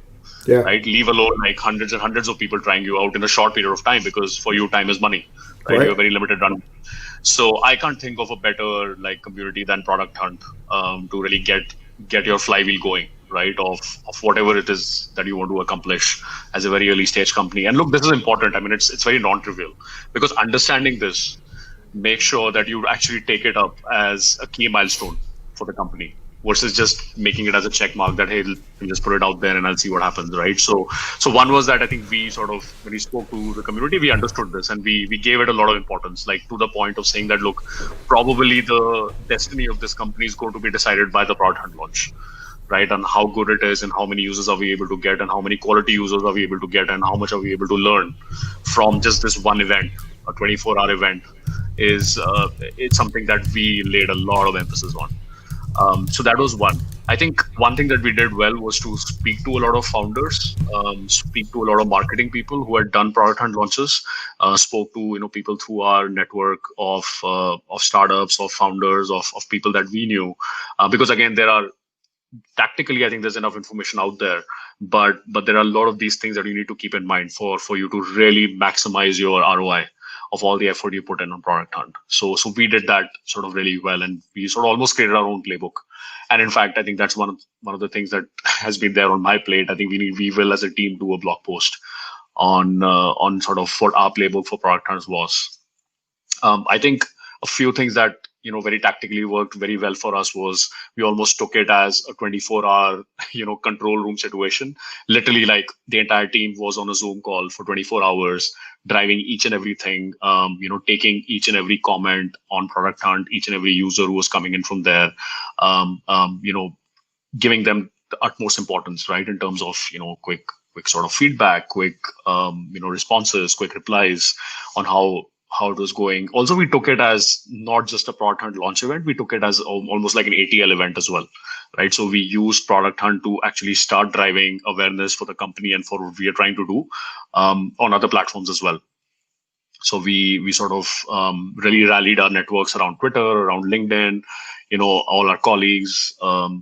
S1: Yeah.
S2: right? Leave alone like hundreds and hundreds of people trying you out in a short period of time, because for you time is money, right? You
S1: Right.
S2: have very limited run. So I can't think of a better like community than Product Hunt, to really get your flywheel going, right? Of whatever it is that you want to accomplish as a very early stage company. And look, this is important. I mean, it's very non-trivial, because understanding this, make sure that you actually take it up as a key milestone for the company, versus just making it as a check mark that, hey, we'll just put it out there and I'll see what happens, right? So one was that I think we sort of, when we spoke to the community, we understood this, and we gave it a lot of importance, like to the point of saying that, look, probably the destiny of this company is going to be decided by the product hunt launch, right? And how good it is, and how many users are we able to get, and how many quality users are we able to get, and how much are we able to learn from just this one event, a 24-hour event, is it's something that we laid a lot of emphasis on. So that was one. I think one thing that we did well was to speak to a lot of founders, speak to a lot of marketing people who had done product hunt launches, spoke to people through our network of startups, of founders, of people that we knew, because again, there are tactically, I think there's enough information out there, but there are a lot of these things that you need to keep in mind for you to really maximize your ROI of all the effort you put in on product hunt. So we did that sort of really well, and we sort of almost created our own playbook. And in fact, I think that's one of the things that has been there on my plate. I think we will, as a team, do a blog post on sort of what our playbook for product hunts was. I think a few things that very tactically worked very well for us was, we almost took it as a 24-hour control room situation. Literally, like, the entire team was on a Zoom call for 24 hours, driving each and everything, taking each and every comment on Product Hunt, each and every user who was coming in from there, um, um, you know, giving them the utmost importance, right, in terms of quick sort of feedback, quick responses, quick replies on how it was going. Also, we took it as not just a Product Hunt launch event; we took it as almost like an ATL event as well, right? So we used Product Hunt to actually start driving awareness for the company and for what we are trying to do on other platforms as well. So we sort of really rallied our networks around Twitter, around LinkedIn, all our colleagues, all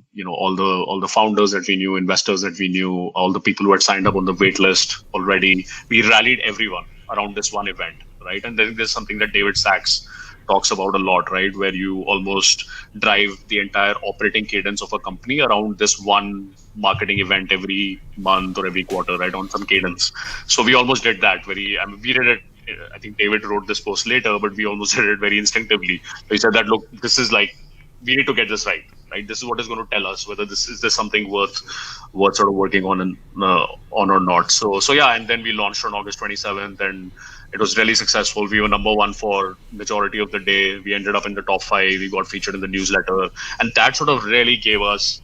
S2: the founders that we knew, investors that we knew, all the people who had signed up on the wait list already. We rallied everyone around this one event, right? And then there's something that David Sachs talks about a lot, right? Where you almost drive the entire operating cadence of a company around this one marketing event every month or every quarter, right? On some cadence. So we almost did that we did it. I think David wrote this post later, but we almost did it very instinctively. He said that, look, this is like, we need to get this right, right? This is what is going to tell us whether this something worth sort of working on on or not. So yeah, and then we launched on August 27th, and it was really successful. We were number one for majority of the day. We ended up in the top 5. We got featured in the newsletter, and that sort of really gave us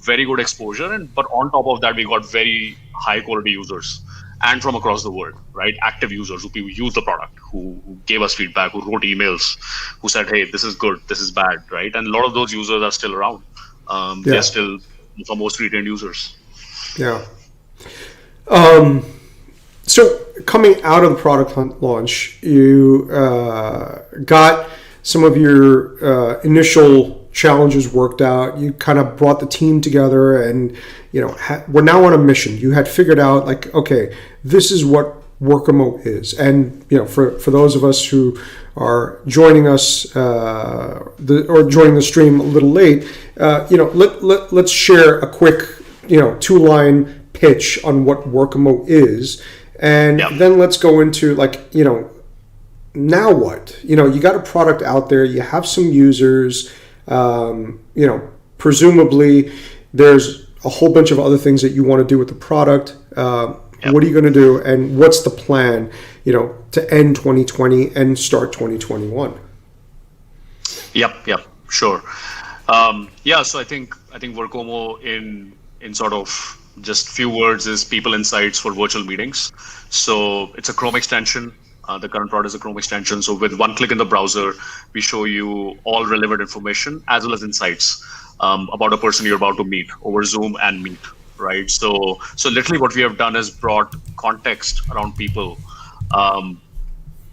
S2: very good exposure. And but on top of that, we got very high quality users, and from across the world, right? Active users who use the product, who gave us feedback, who wrote emails, who said, hey, this is good, this is bad, right? And a lot of those users are still around. They're
S1: Yeah.
S2: still the most retained users.
S1: Yeah. So coming out of the product hunt launch, you got some of your initial challenges worked out. You kind of brought the team together, and we're now on a mission. You had figured out, like, okay, this is what Workimo is, and for those of us who are joining us or joining the stream a little late, let's share a quick 2-line pitch on what Workimo is. And
S2: Yeah.
S1: then let's go into, like, now what? You got a product out there, you have some users, presumably there's a whole bunch of other things that you want to do with the product.
S2: Yep.
S1: What are you going to do? And what's the plan, to end 2020 and start 2021?
S2: Yep, sure. So I think Workomo in sort of just few words is people insights for virtual meetings. So it's a Chrome extension. The current product is a Chrome extension. So with one click in the browser, we show you all relevant information as well as insights about a person you're about to meet over Zoom and Meet, right? So literally what we have done is brought context around people um,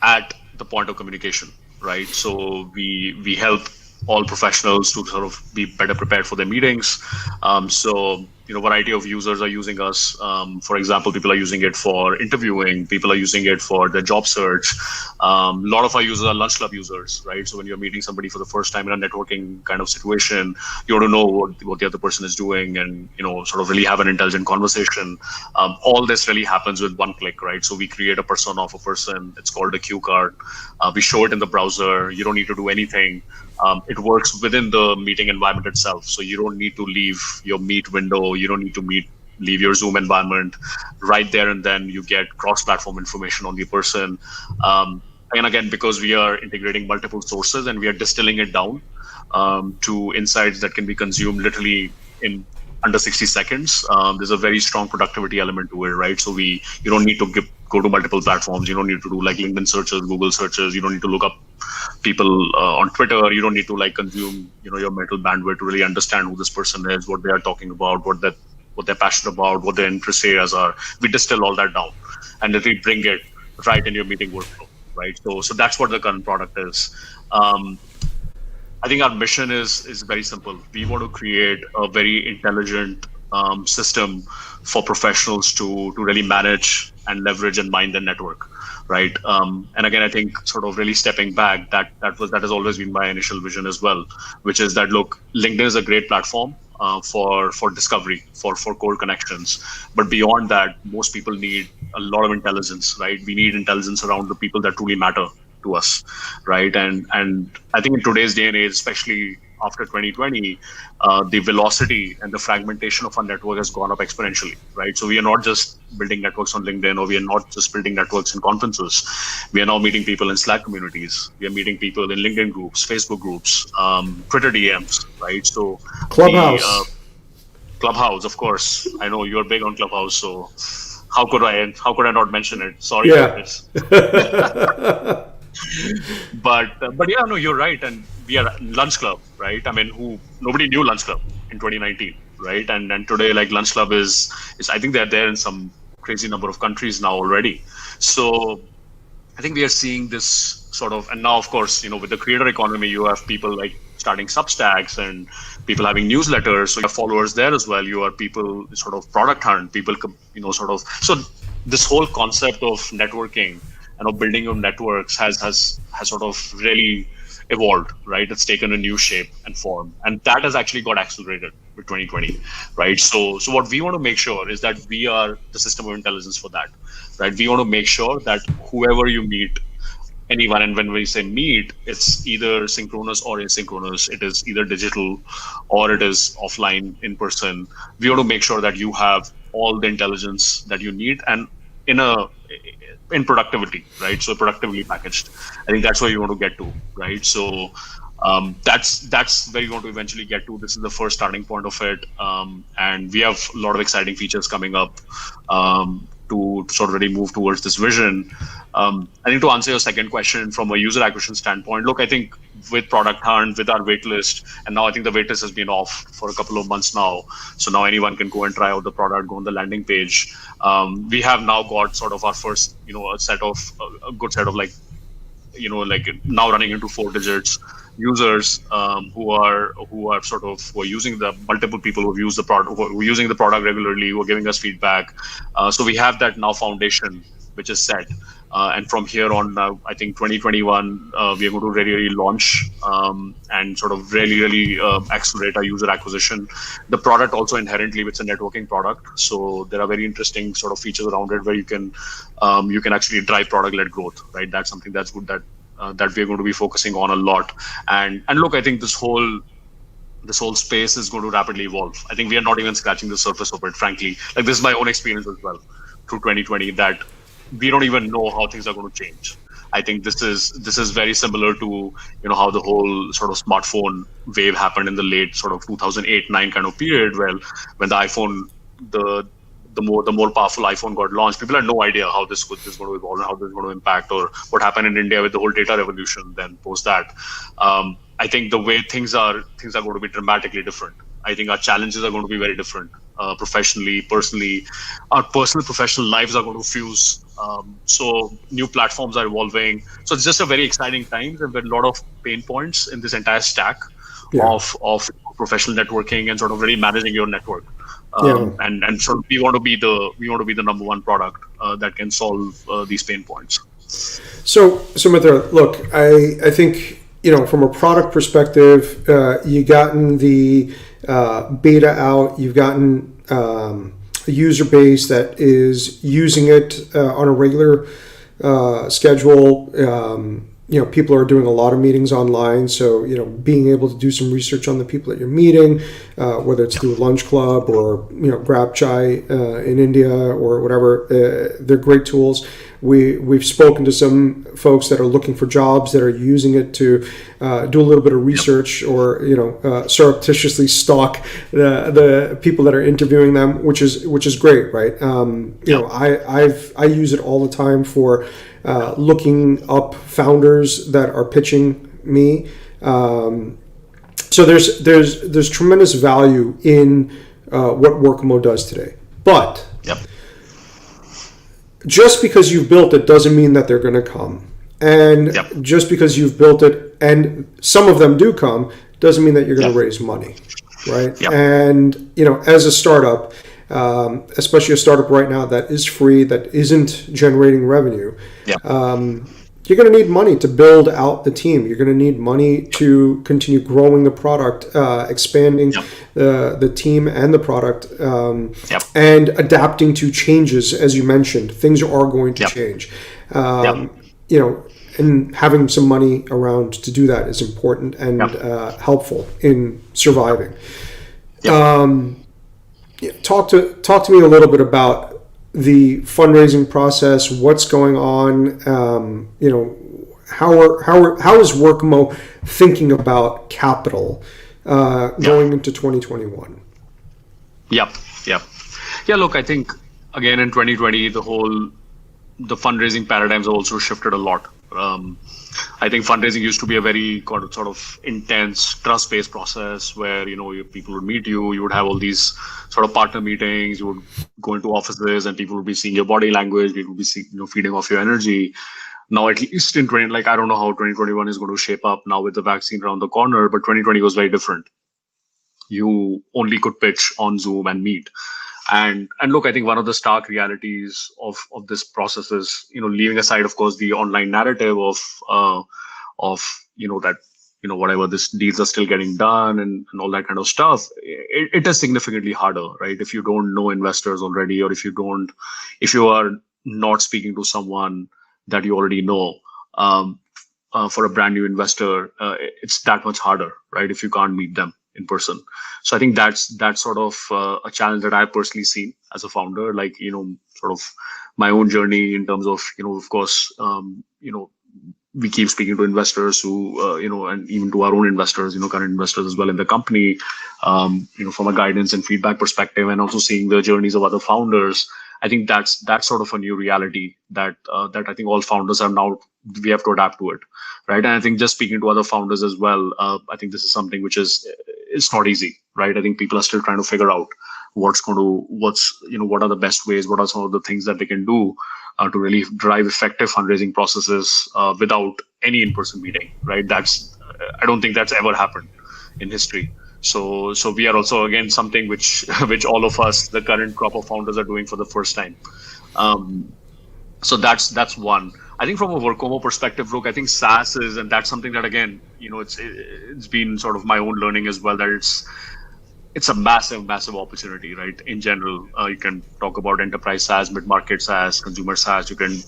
S2: at the point of communication, right? So we help all professionals to sort of be better prepared for their meetings. So variety of users are using us. For example, people are using it for interviewing. People are using it for their job search. A lot of our users are lunch club users, right? So when you're meeting somebody for the first time in a networking kind of situation, you want to know what the other person is doing, and sort of really have an intelligent conversation. All this really happens with one click, right? So we create a persona of a person. It's called a cue card. We show it in the browser. You don't need to do anything. It works within the meeting environment itself. So you don't need to leave your Meet window. You don't need to leave your Zoom environment. Right there and then you get cross-platform information on the person. And again, because we are integrating multiple sources and we are distilling it down to insights that can be consumed literally in under 60 seconds. There's a very strong productivity element to it, right? So you don't need to go to multiple platforms. You don't need to do like LinkedIn searches, Google searches. You don't need to look up people on Twitter. You don't need to like consume, your mental bandwidth to really understand who this person is, what they are talking about, what they're passionate about, what their interest areas are. We distill all that down and literally bring it right in your meeting workflow, right? So that's what the current product is. I think our mission is very simple. We want to create a very intelligent system for professionals to really manage and leverage and mine their network, right? And again, I think sort of really stepping back, that has always been my initial vision as well, which is that look, LinkedIn is a great platform for discovery, for cold connections, but beyond that, most people need a lot of intelligence, right? We need intelligence around the people that truly matter to us, right? And I think in today's day and age, especially after 2020, the velocity and the fragmentation of our network has gone up exponentially, right? So we are not just building networks on LinkedIn, or we are not just building networks in conferences. We are now meeting people in Slack communities. We are meeting people in LinkedIn groups, Facebook groups, Twitter DMs, right? So
S1: Clubhouse.
S2: Clubhouse, of course. I know you're big on Clubhouse, so how could I not mention it? Sorry,
S1: Yeah.
S2: Curtis. But yeah, no, you're right, and we are Lunch Club, right? I mean, who nobody knew Lunch Club in 2019, right? And today, like Lunch Club is I think they're there in some crazy number of countries now already. So I think we are seeing this sort of, and now of course, with the creator economy, you have people like starting Substacks and people having newsletters. So you have followers there as well. You are people sort of product hunt, people, sort of. So this whole concept of networking and of building your networks has sort of really evolved, right? It's taken a new shape and form, and that has actually got accelerated with 2020, right? So what we want to make sure is that we are the system of intelligence for that, right? We want to make sure that whoever you meet, anyone, and when we say meet, it's either synchronous or asynchronous. It is either digital or it is offline, in person. We want to make sure that you have all the intelligence that you need, and in a in productivity, right? So productively packaged. I think that's where you want to get to, right? So that's where you want to eventually get to. This is the first starting point of it, and we have a lot of exciting features coming up to sort of really move towards this vision. I think to answer your second question from a user acquisition standpoint, look, I think with Product Hunt, with our waitlist, and now I think the waitlist has been off for a couple of months now. So now anyone can go and try out the product, go on the landing page. We have now got sort of our first, a good set of like now running into 4 digits users who are using the multiple people who have used the product, who are using the product regularly, who are giving us feedback. So we have that now foundation which is set. And from here on, I think 2021, we are going to really launch and sort of really accelerate our user acquisition. The product also inherently, it's a networking product, so there are very interesting sort of features around it where you can actually drive product-led growth, right? That's something that's good that we're going to be focusing on a lot. And look, I think this whole space is going to rapidly evolve. I think we are not even scratching the surface of it, frankly. Like, this is my own experience as well through 2020, that we don't even know how things are going to change. I think this is very similar to how the whole sort of smartphone wave happened in the late sort of 2008-9 kind of period, where when the iPhone, the more powerful iPhone got launched, people had no idea how this is going to evolve and how this is going to impact, or what happened in India with the whole data revolution. Then post that, I think the way things are going to be dramatically different. I think our challenges are going to be very different. professionally, personally. Our personal professional lives are going to fuse. So new platforms are evolving. So it's just a very exciting time. There have been a lot of pain points in this entire stack
S1: Yeah.
S2: of professional networking and sort of really managing your network.
S1: Yeah.
S2: And sort of we want to be the number one product that can solve these pain points.
S1: So, Sumitra, look, I think, from a product perspective, you gotten the beta out, you've gotten a user base that is using it on a regular schedule. People are doing a lot of meetings online, so being able to do some research on the people that you're meeting, whether it's through lunch club or grab chai in India or whatever, they're great tools. We've spoken to some folks that are looking for jobs that are using it to do a little bit of research or surreptitiously stalk the people that are interviewing them, which is great, right? I use it all the time for looking up founders that are pitching me. So there's tremendous value in what Workimo does today, but
S2: Yep.
S1: just because you've built it doesn't mean that they're going to come. And
S2: Yep.
S1: just because you've built it and some of them do come doesn't mean that you're going to raise money, right?
S2: Yep.
S1: And, as a startup, especially a startup right now that is free, that isn't generating revenue,
S2: Yep.
S1: you're going to need money to build out the team. You're going to need money to continue growing the product, expanding the team and the product,
S2: Yep.
S1: and adapting to changes. As you mentioned, things are going to
S2: Yep.
S1: change.
S2: Yep.
S1: And having some money around to do that is important and helpful in surviving.
S2: Yep.
S1: Talk to me a little bit about the fundraising process. What's going on? How is Workimo thinking about capital going into 2021?
S2: Yep. Yep. Yeah. Look, I think again in 2020, the fundraising paradigms also shifted a lot. I think fundraising used to be a very sort of intense trust-based process where people would meet you, you would have all these sort of partner meetings, you would go into offices, and people would be seeing your body language, people would be feeding off your energy. Now, at least in 20, like I don't know how 2021 is going to shape up now with the vaccine around the corner, but 2020 was very different. You only could pitch on Zoom and meet. And look, I think one of the stark realities of this process is, leaving aside, of course, the online narrative of that, whatever this deals are still getting done and all that kind of stuff. It is significantly harder, right? If you don't know investors already, or if you are not speaking to someone that you already know, for a brand new investor, it's that much harder, right? If you can't meet them in person. So I think that's sort of a challenge that I've personally seen as a founder, like, sort of my own journey in terms of, of course, we keep speaking to investors who, and even to our own investors, current investors as well in the company, from a guidance and feedback perspective, and also seeing the journeys of other founders. I think that's sort of a new reality that I think all founders are now, we have to adapt to it, right? And I think just speaking to other founders as well, I think this is something which it's not easy, right? I think people are still trying to figure out what are the best ways, what are some of the things that they can do to really drive effective fundraising processes without any in-person meeting, right? I don't think that's ever happened in history. So we are also, again, something which all of us, the current crop of founders, are doing for the first time. So that's one. I think from a Workomo perspective, look, I think SaaS is, and that's something that, again, it's been sort of my own learning as well, that it's a massive opportunity, right? In general, you can talk about enterprise SaaS, mid-market SaaS, consumer SaaS. You can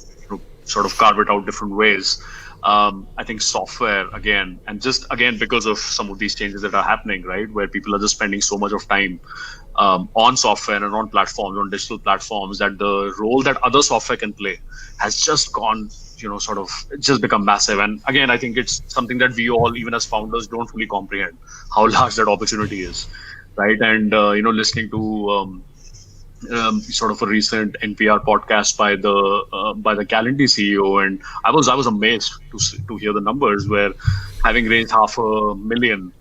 S2: sort of carve it out different ways. I think software, again, and just again because of some of these changes that are happening, right, where people are just spending so much of time on software and on platforms, on digital platforms, that the role that other software can play has just gone, sort of just become massive. And again, I think it's something that we all, even as founders, don't fully comprehend how large that opportunity is, right? And listening to sort of a recent NPR podcast by the Calendly CEO, and I was amazed to hear the numbers, where having raised $500,000,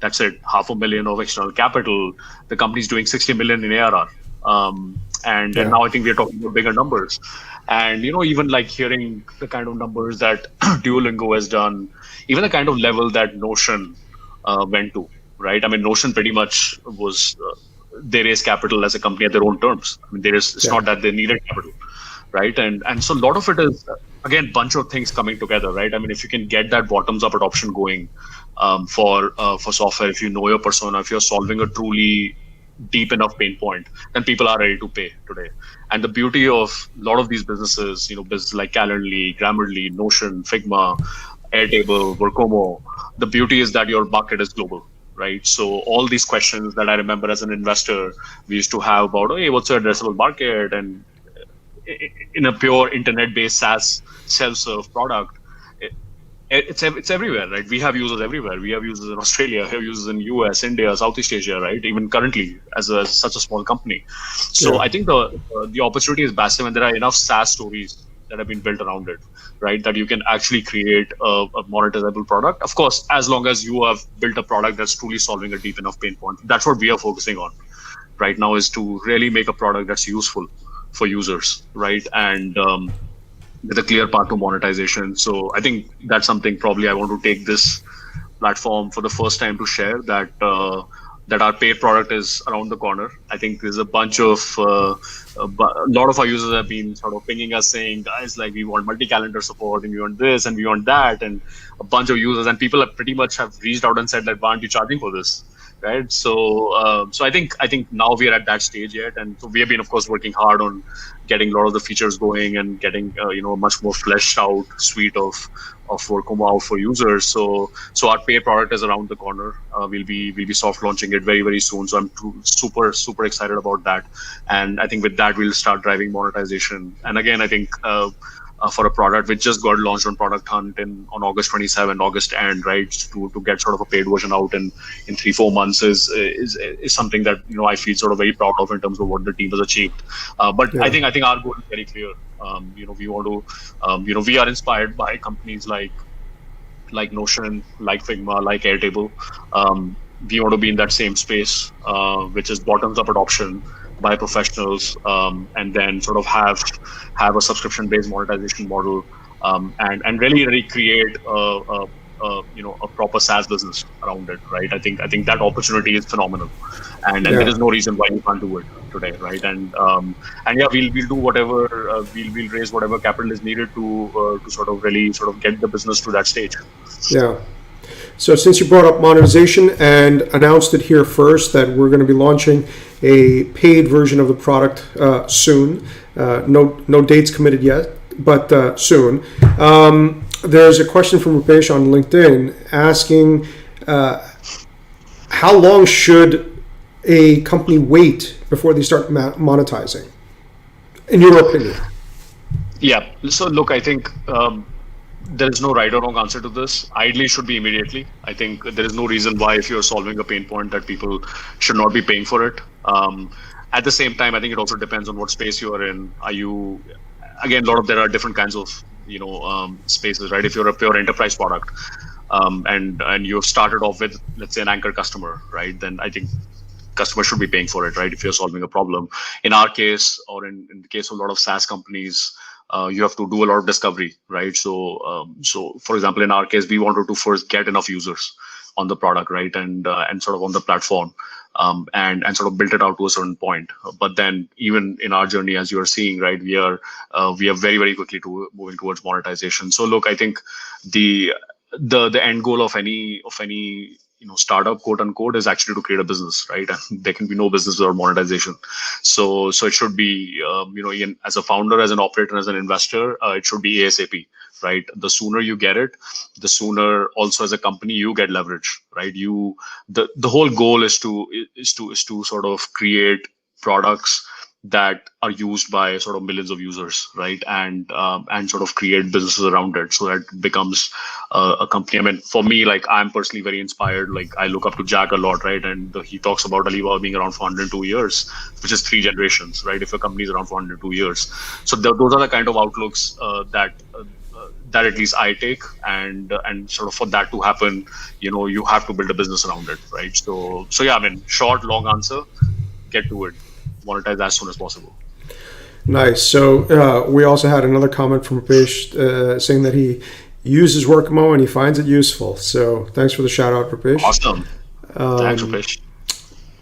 S2: That's it. 500,000 of external capital. The company's doing 60 million in ARR. And
S1: Yeah.
S2: now I think we're talking about bigger numbers. And even like hearing the kind of numbers that Duolingo has done, even the kind of level that Notion went to, right? I mean, Notion pretty much was they raised capital as a company at their own terms. I mean, it's
S1: Yeah.
S2: not that they needed capital, right? And so a lot of it is again bunch of things coming together, right? I mean, if you can get that bottoms up adoption going for software, if you know your persona, if you're solving a truly deep enough pain point, then people are ready to pay today. And the beauty of a lot of these businesses, businesses like Calendly, Grammarly, Notion, Figma, Airtable, Workomo, the beauty is that your market is global, right? So all these questions that I remember as an investor, we used to have about, hey, what's your addressable market? And in a pure internet-based SaaS self-serve product, it's everywhere, right? We have users everywhere. We have users in Australia, we have users in US, India, Southeast Asia, right? Even currently, as such a small company. So
S1: Yeah.
S2: I think the opportunity is massive, and there are enough SaaS stories that have been built around it, right? That you can actually create a monetizable product. Of course, as long as you have built a product that's truly solving a deep enough pain point. That's what we are focusing on right now, is to really make a product that's useful for users, right? And with a clear path to monetization. So I think that's something probably I want to take this platform for the first time to share, that our paid product is around the corner. I think there's a bunch of a lot of our users have been sort of pinging us saying, guys, like we want multi-calendar support and we want this and we want that, and a bunch of users and people have pretty much have reached out and said that, why aren't you charging for this? Right. So I think now we are at that stage yet, and so we have been, of course, working hard on getting a lot of the features going and getting a much more fleshed out suite of Workomo out for users. So our paid product is around the corner. We'll be soft launching it very very soon. So I'm super excited about that. And I think with that we'll start driving monetization. And again, I think for a product which just got launched on Product Hunt on August 27, August end, right? To get sort of a paid version out in 3-4 months is something that I feel sort of very proud of in terms of what the team has achieved. But I
S1: Yeah.
S2: think our goal is very clear. We want to we are inspired by companies like Notion, like Figma, like Airtable. We want to be in that same space, which is bottoms up adoption by professionals, and then sort of have a subscription based monetization model, and really create a proper SaaS business around it, right? I think that opportunity is phenomenal, and there
S1: Yeah.
S2: is no reason why you can't do it today, right? And yeah, we'll do whatever, we'll raise whatever capital is needed to sort of really sort of get the business to that stage.
S1: Yeah. So since you brought up monetization and announced it here first that we're going to be launching a paid version of the product soon, no dates committed yet, but soon. There's a question from Rupesh on LinkedIn asking, how long should a company wait before they start monetizing, in your opinion?
S2: Yeah. So look, I think there is no right or wrong answer to this. Ideally, it should be immediately. I think there is no reason why, if you're solving a pain point, that people should not be paying for it. At the same time, I think it also depends on what space you are in. Are you, again, there are different kinds of spaces, right? If you're a pure enterprise product, and you've started off with, let's say, an anchor customer, right? Then I think customers should be paying for it, right? If you're solving a problem. In our case, or in the case of a lot of SaaS companies, you have to do a lot of discovery, right? So for example, in our case, we wanted to first get enough users on the product, right, and sort of on the platform, and sort of built it out to a certain point. But then, even in our journey, as you are seeing, right, we are very very quickly moving towards monetization. So look, I think the end goal of any startup, quote unquote, is actually to create a business, right? And there can be no business without monetization. So it should be even as a founder, as an operator, as an investor, it should be ASAP, right? The sooner you get it, the sooner also as a company you get leverage, right? The whole goal is to sort of create products that are used by sort of millions of users, right? And sort of create businesses around it, so that it becomes a company. I mean, for me, like, I'm personally very inspired. Like, I look up to Jack a lot, right? And he talks about Alibaba being around for 102 years, which is 3 generations, right? If a company is around for 102 years. So those are the kind of outlooks that at least I take, and sort of for that to happen, you have to build a business around it, right? So yeah, I mean, short, long answer, get to it, monetize as soon as possible.
S1: Nice. So we also had another comment from Rupesh saying that he uses Workimo and he finds it useful. So thanks for the shout out, Rupesh.
S2: Awesome. Thanks, Rupesh.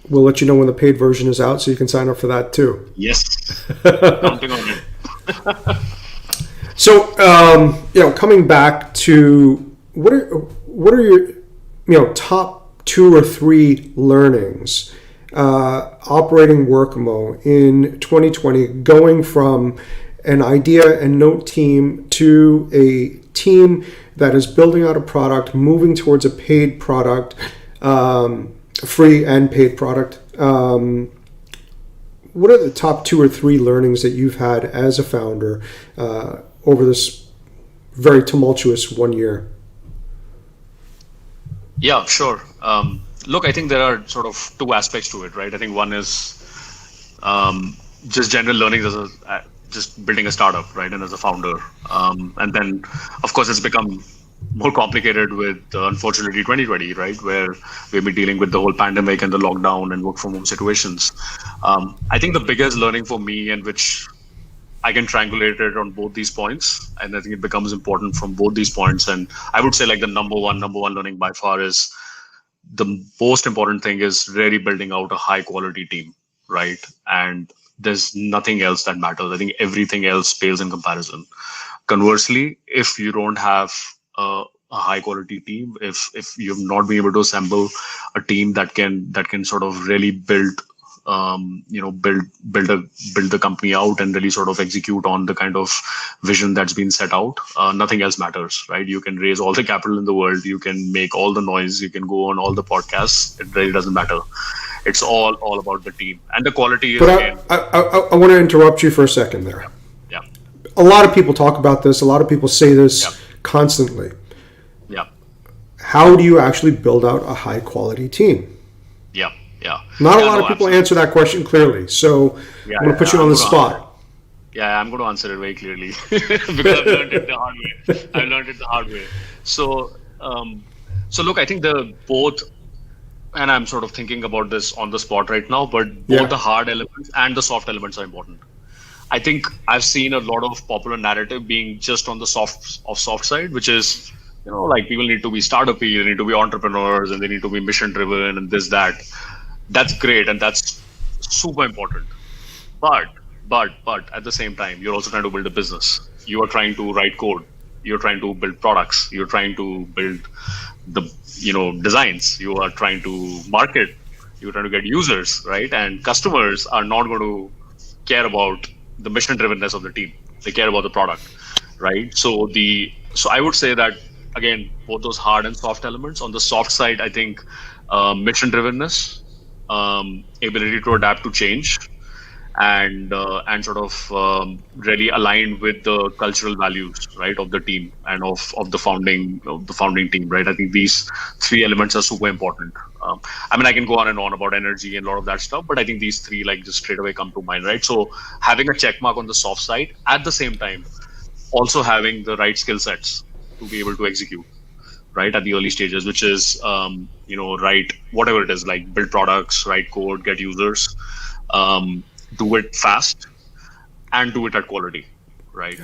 S1: We'll let you know when the paid version is out so you can sign up for that too.
S2: Yes. Counting on it.
S1: So, coming back to what are your top 2 or 3 learnings operating Workimo in 2020, going from an idea and note team to a team that is building out a product, moving towards a paid product, free and paid product. What are the top 2 or 3 learnings that you've had as a founder over this very tumultuous 1 year?
S2: Yeah, sure. Look, I think there are sort of 2 aspects to it, right? I think one is just general learnings as just building a startup, right, and as a founder. And then, of course, it's become more complicated with, unfortunately, 2020, right, where we've been dealing with the whole pandemic and the lockdown and work from home situations. I think the biggest learning for me, and which I can triangulate it on both these points, and I think it becomes important from both these points. And I would say, like, the number one learning by far is the most important thing is really building out a high quality team, right? And there's nothing else that matters. I think everything else pales in comparison. Conversely, if you don't have a high quality team, if you've not been able to assemble a team that can sort of really build the company out and really sort of execute on the kind of vision that's been set out, nothing else matters, right? You can raise all the capital in the world, you can make all the noise, you can go on all the podcasts, it really doesn't matter. It's all about the team and the quality.
S1: But I want to interrupt you for a second there.
S2: Yeah.
S1: A lot of people talk about this. A lot of people say this constantly.
S2: Yeah.
S1: How do you actually build out a high quality team?
S2: Yeah.
S1: Not a lot of people answer that question clearly. So I'm going to put you on the spot.
S2: Yeah, I'm going to answer it very clearly because I've learned it the hard way. So look, I think both, and I'm sort of thinking about this on the spot right now, but both the hard elements and the soft elements are important. I think I've seen a lot of popular narrative being just on the soft side, which is, like, people need to be startup-y, they need to be entrepreneurs, and they need to be mission driven and this, that. That's great, and that's super important. But at the same time, you're also trying to build a business. You are trying to write code. You're trying to build products. You're trying to build the designs. You are trying to market. You're trying to get users, right? And customers are not going to care about the mission drivenness of the team. They care about the product, right? So I would say that, again, both those hard and soft elements. On the soft side, I think mission drivenness, ability to adapt to change, and sort of really aligned with the cultural values, right, of the team and of the founding team, right? I think these 3 elements are super important. I mean, I can go on and on about energy and a lot of that stuff, but I think these 3, like, just straight away come to mind, right? So having a check mark on the soft side, at the same time also having the right skill sets to be able to execute, right, at the early stages, which is write whatever it is, like build products, write code, get users, do it fast, and do it at quality, right?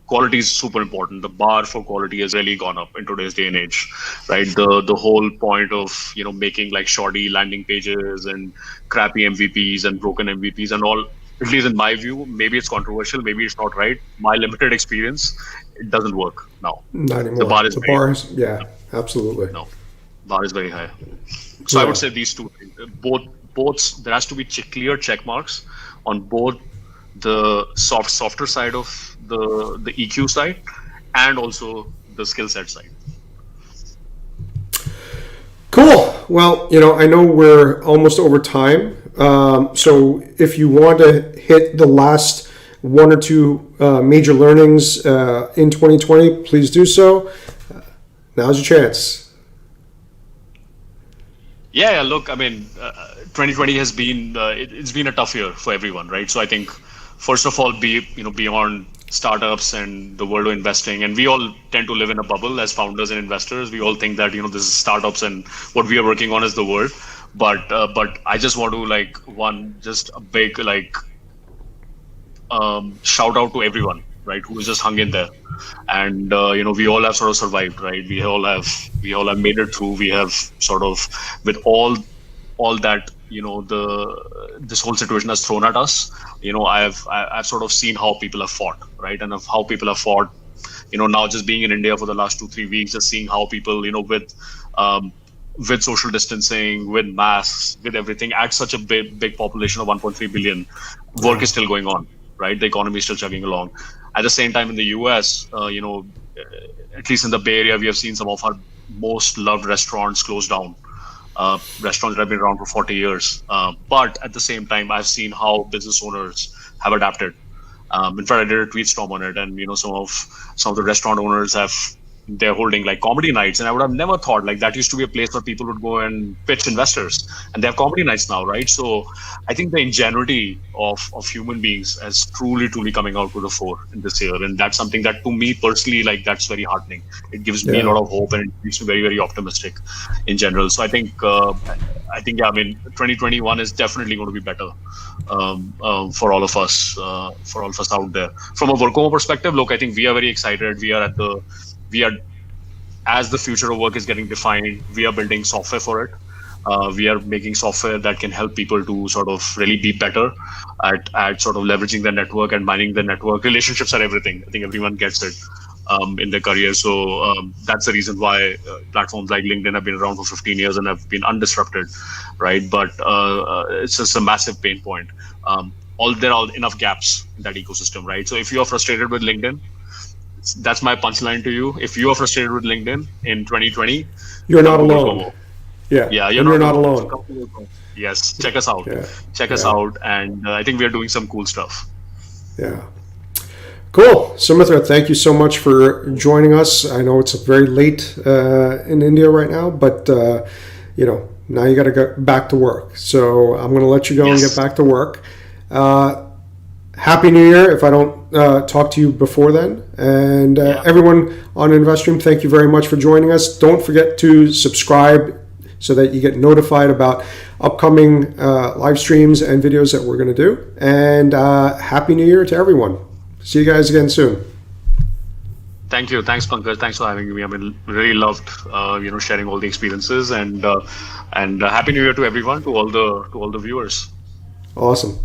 S2: Quality is super important. The bar for quality has really gone up in today's day and age, right? The whole point of making, like, shoddy landing pages and crappy MVPs and broken MVPs and all, at least in my view, maybe it's controversial, maybe it's not right. My limited experience, it doesn't work now.
S1: Not anymore.
S2: The bar is
S1: absolutely.
S2: No, bar is very high. So I would say these 2 things. Both there has to be clear check marks on both the softer side of the EQ side and also the skill set side.
S1: Cool. Well, I know we're almost over time. So if you want to hit the last 1 or 2 major learnings in 2020, please do so. Now's your chance.
S2: Yeah. Look, I mean, 2020 has been it's been a tough year for everyone, right? So I think, first of all, beyond startups and the world of investing, and we all tend to live in a bubble as founders and investors. We all think that this is startups and what we are working on is the world. But I just want to like just a big shout out to everyone, right, who has just hung in there, and we all have sort of survived, right? We all have made it through. We have sort of, with all that the this whole situation has thrown at us. I've sort of seen how people have fought, right, and of how people have fought. Now just being in India for the last 2-3 weeks, just seeing how people, with social distancing, with masks, with everything, at such a big population of 1.3 billion, work is still going on, right? The economy is still chugging along. At the same time, in the US, at least in the Bay Area, we have seen some of our most loved restaurants close down. Restaurants that have been around for 40 years. But at the same time, I've seen how business owners have adapted. In fact, I did a tweet storm on it, and some of the restaurant owners they're holding like comedy nights, and I would have never thought, like, that used to be a place where people would go and pitch investors, and they have comedy nights now, right? So I think the ingenuity of human beings is truly coming out to the fore in this year, and that's something that, to me personally, like, that's very heartening. It gives me a lot of hope, and it makes me very optimistic in general. So I think yeah, I mean, 2021 is definitely going to be better for all of us out there. From a Workomo perspective, look, I think we are very excited. As the future of work is getting defined, we are building software for it. We are making software that can help people to sort of really be better at sort of leveraging the network and mining the network. Relationships are everything. I think everyone gets it in their career. So that's the reason why platforms like LinkedIn have been around for 15 years and have been undisrupted, right? But it's just a massive pain point. There are enough gaps in that ecosystem, right? So if you are frustrated with LinkedIn, that's my punchline to you. If you are frustrated with LinkedIn in 2020,
S1: You're not
S2: come to
S1: alone.
S2: Workomo.
S1: Yeah,
S2: You're not
S1: alone.
S2: So come to Workomo. Yes, check us out.
S1: Yeah.
S2: Check us out, and I think we are doing some cool stuff.
S1: Yeah. Cool. Soumitra, thank you so much for joining us. I know it's very late in India right now, but now you got to go back to work. So I'm going to let you go and get back to work. Happy New Year if I don't talk to you before then. And everyone on InvestStream, thank you very much for joining us. Don't forget to subscribe so that you get notified about upcoming live streams and videos that we're going to do. And Happy New Year to everyone. See you guys again soon.
S2: Thank you. Thanks, Pankaj. Thanks for having me. I mean, really loved sharing all the experiences, and Happy New Year to everyone, to all the viewers.
S1: Awesome.